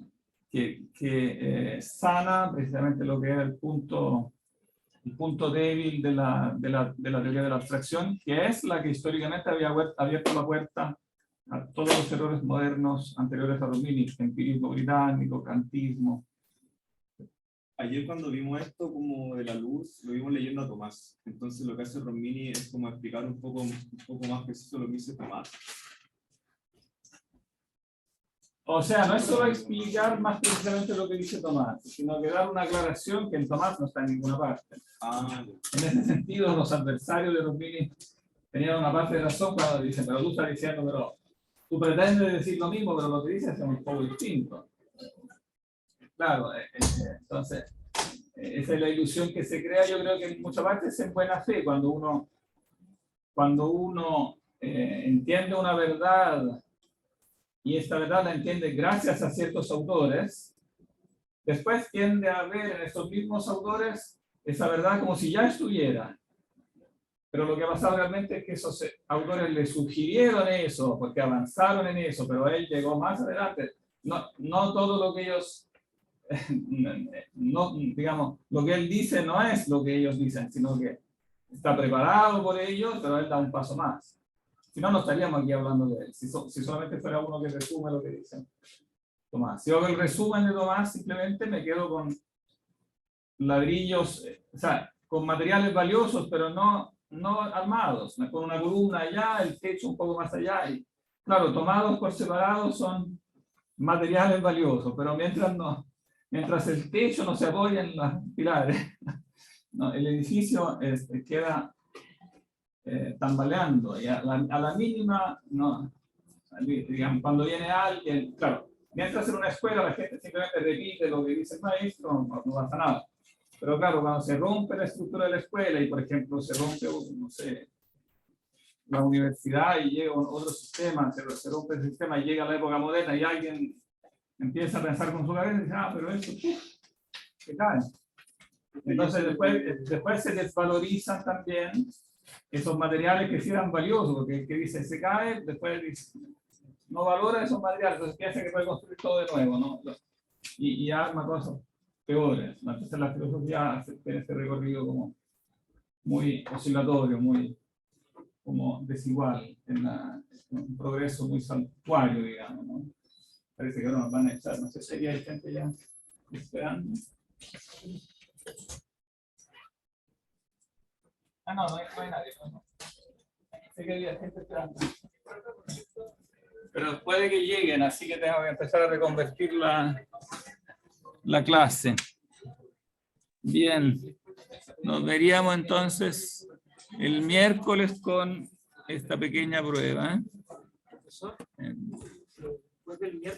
que sana precisamente lo que es el punto débil de la teoría de la abstracción, que es la que históricamente había abierto la puerta a todos los errores modernos anteriores a Rosmini, empirismo británico, kantismo. Ayer cuando vimos esto como de la luz, lo vimos leyendo a Tomás. Entonces lo que hace Rosmini es como explicar un poco más preciso lo que dice Tomás. O sea, no es solo explicar más precisamente lo que dice Tomás, sino que dar una aclaración que en Tomás no está en ninguna parte. En ese sentido, los adversarios de Rosmini tenían una parte de razón cuando dicen, pero tú estás diciendo, pero tú pretendes decir lo mismo, pero lo que dices es un poco distinto. Claro, entonces, esa es la ilusión que se crea, yo creo que en muchas partes es en buena fe, cuando uno entiende una verdad, y esta verdad la entiende gracias a ciertos autores, después tiende a ver en estos mismos autores esa verdad como si ya estuviera. Pero lo que ha pasado realmente es que esos autores le sugirieron eso, porque avanzaron en eso, pero él llegó más adelante. No todo lo que ellos no, digamos, lo que él dice no es lo que ellos dicen, sino que está preparado por ellos, pero él da un paso más. Si no, no estaríamos aquí hablando de él, si solamente fuera uno que resume lo que dice Tomás. Si hago el resumen de Tomás, simplemente me quedo con ladrillos, o sea, con materiales valiosos, pero no armados, con una columna allá, el techo un poco más allá. Y, claro, tomados por separado son materiales valiosos, pero mientras el techo no se apoya en los pilares, no, el edificio queda tambaleando, y a la mínima, no, digamos, cuando viene alguien, claro, mientras en una escuela la gente simplemente repite lo que dice el maestro, no pasa nada. Pero claro, cuando se rompe la estructura de la escuela y, por ejemplo, se rompe, no sé, la universidad y llega otro sistema, se rompe el sistema y llega la época moderna y alguien empieza a pensar con su cabeza y dice, pero eso, se cae. Entonces después se desvalorizan también esos materiales que sí eran valiosos, porque el que dice se cae, después dice, no valora esos materiales, entonces piensa que puede construir todo de nuevo, ¿no? Y arma cosas peores. Entonces la filosofía tiene este recorrido como muy oscilatorio, muy como desigual, en un progreso muy santuario, digamos, ¿no? Parece que ahora nos van a echar, no sé si hay gente ya esperando. No hay nadie. No. Sé que había gente esperando. Pero puede que lleguen, así que tengo que empezar a reconvertir la clase. Bien, nos veríamos entonces el miércoles con esta pequeña prueba. Profesor, después del miércoles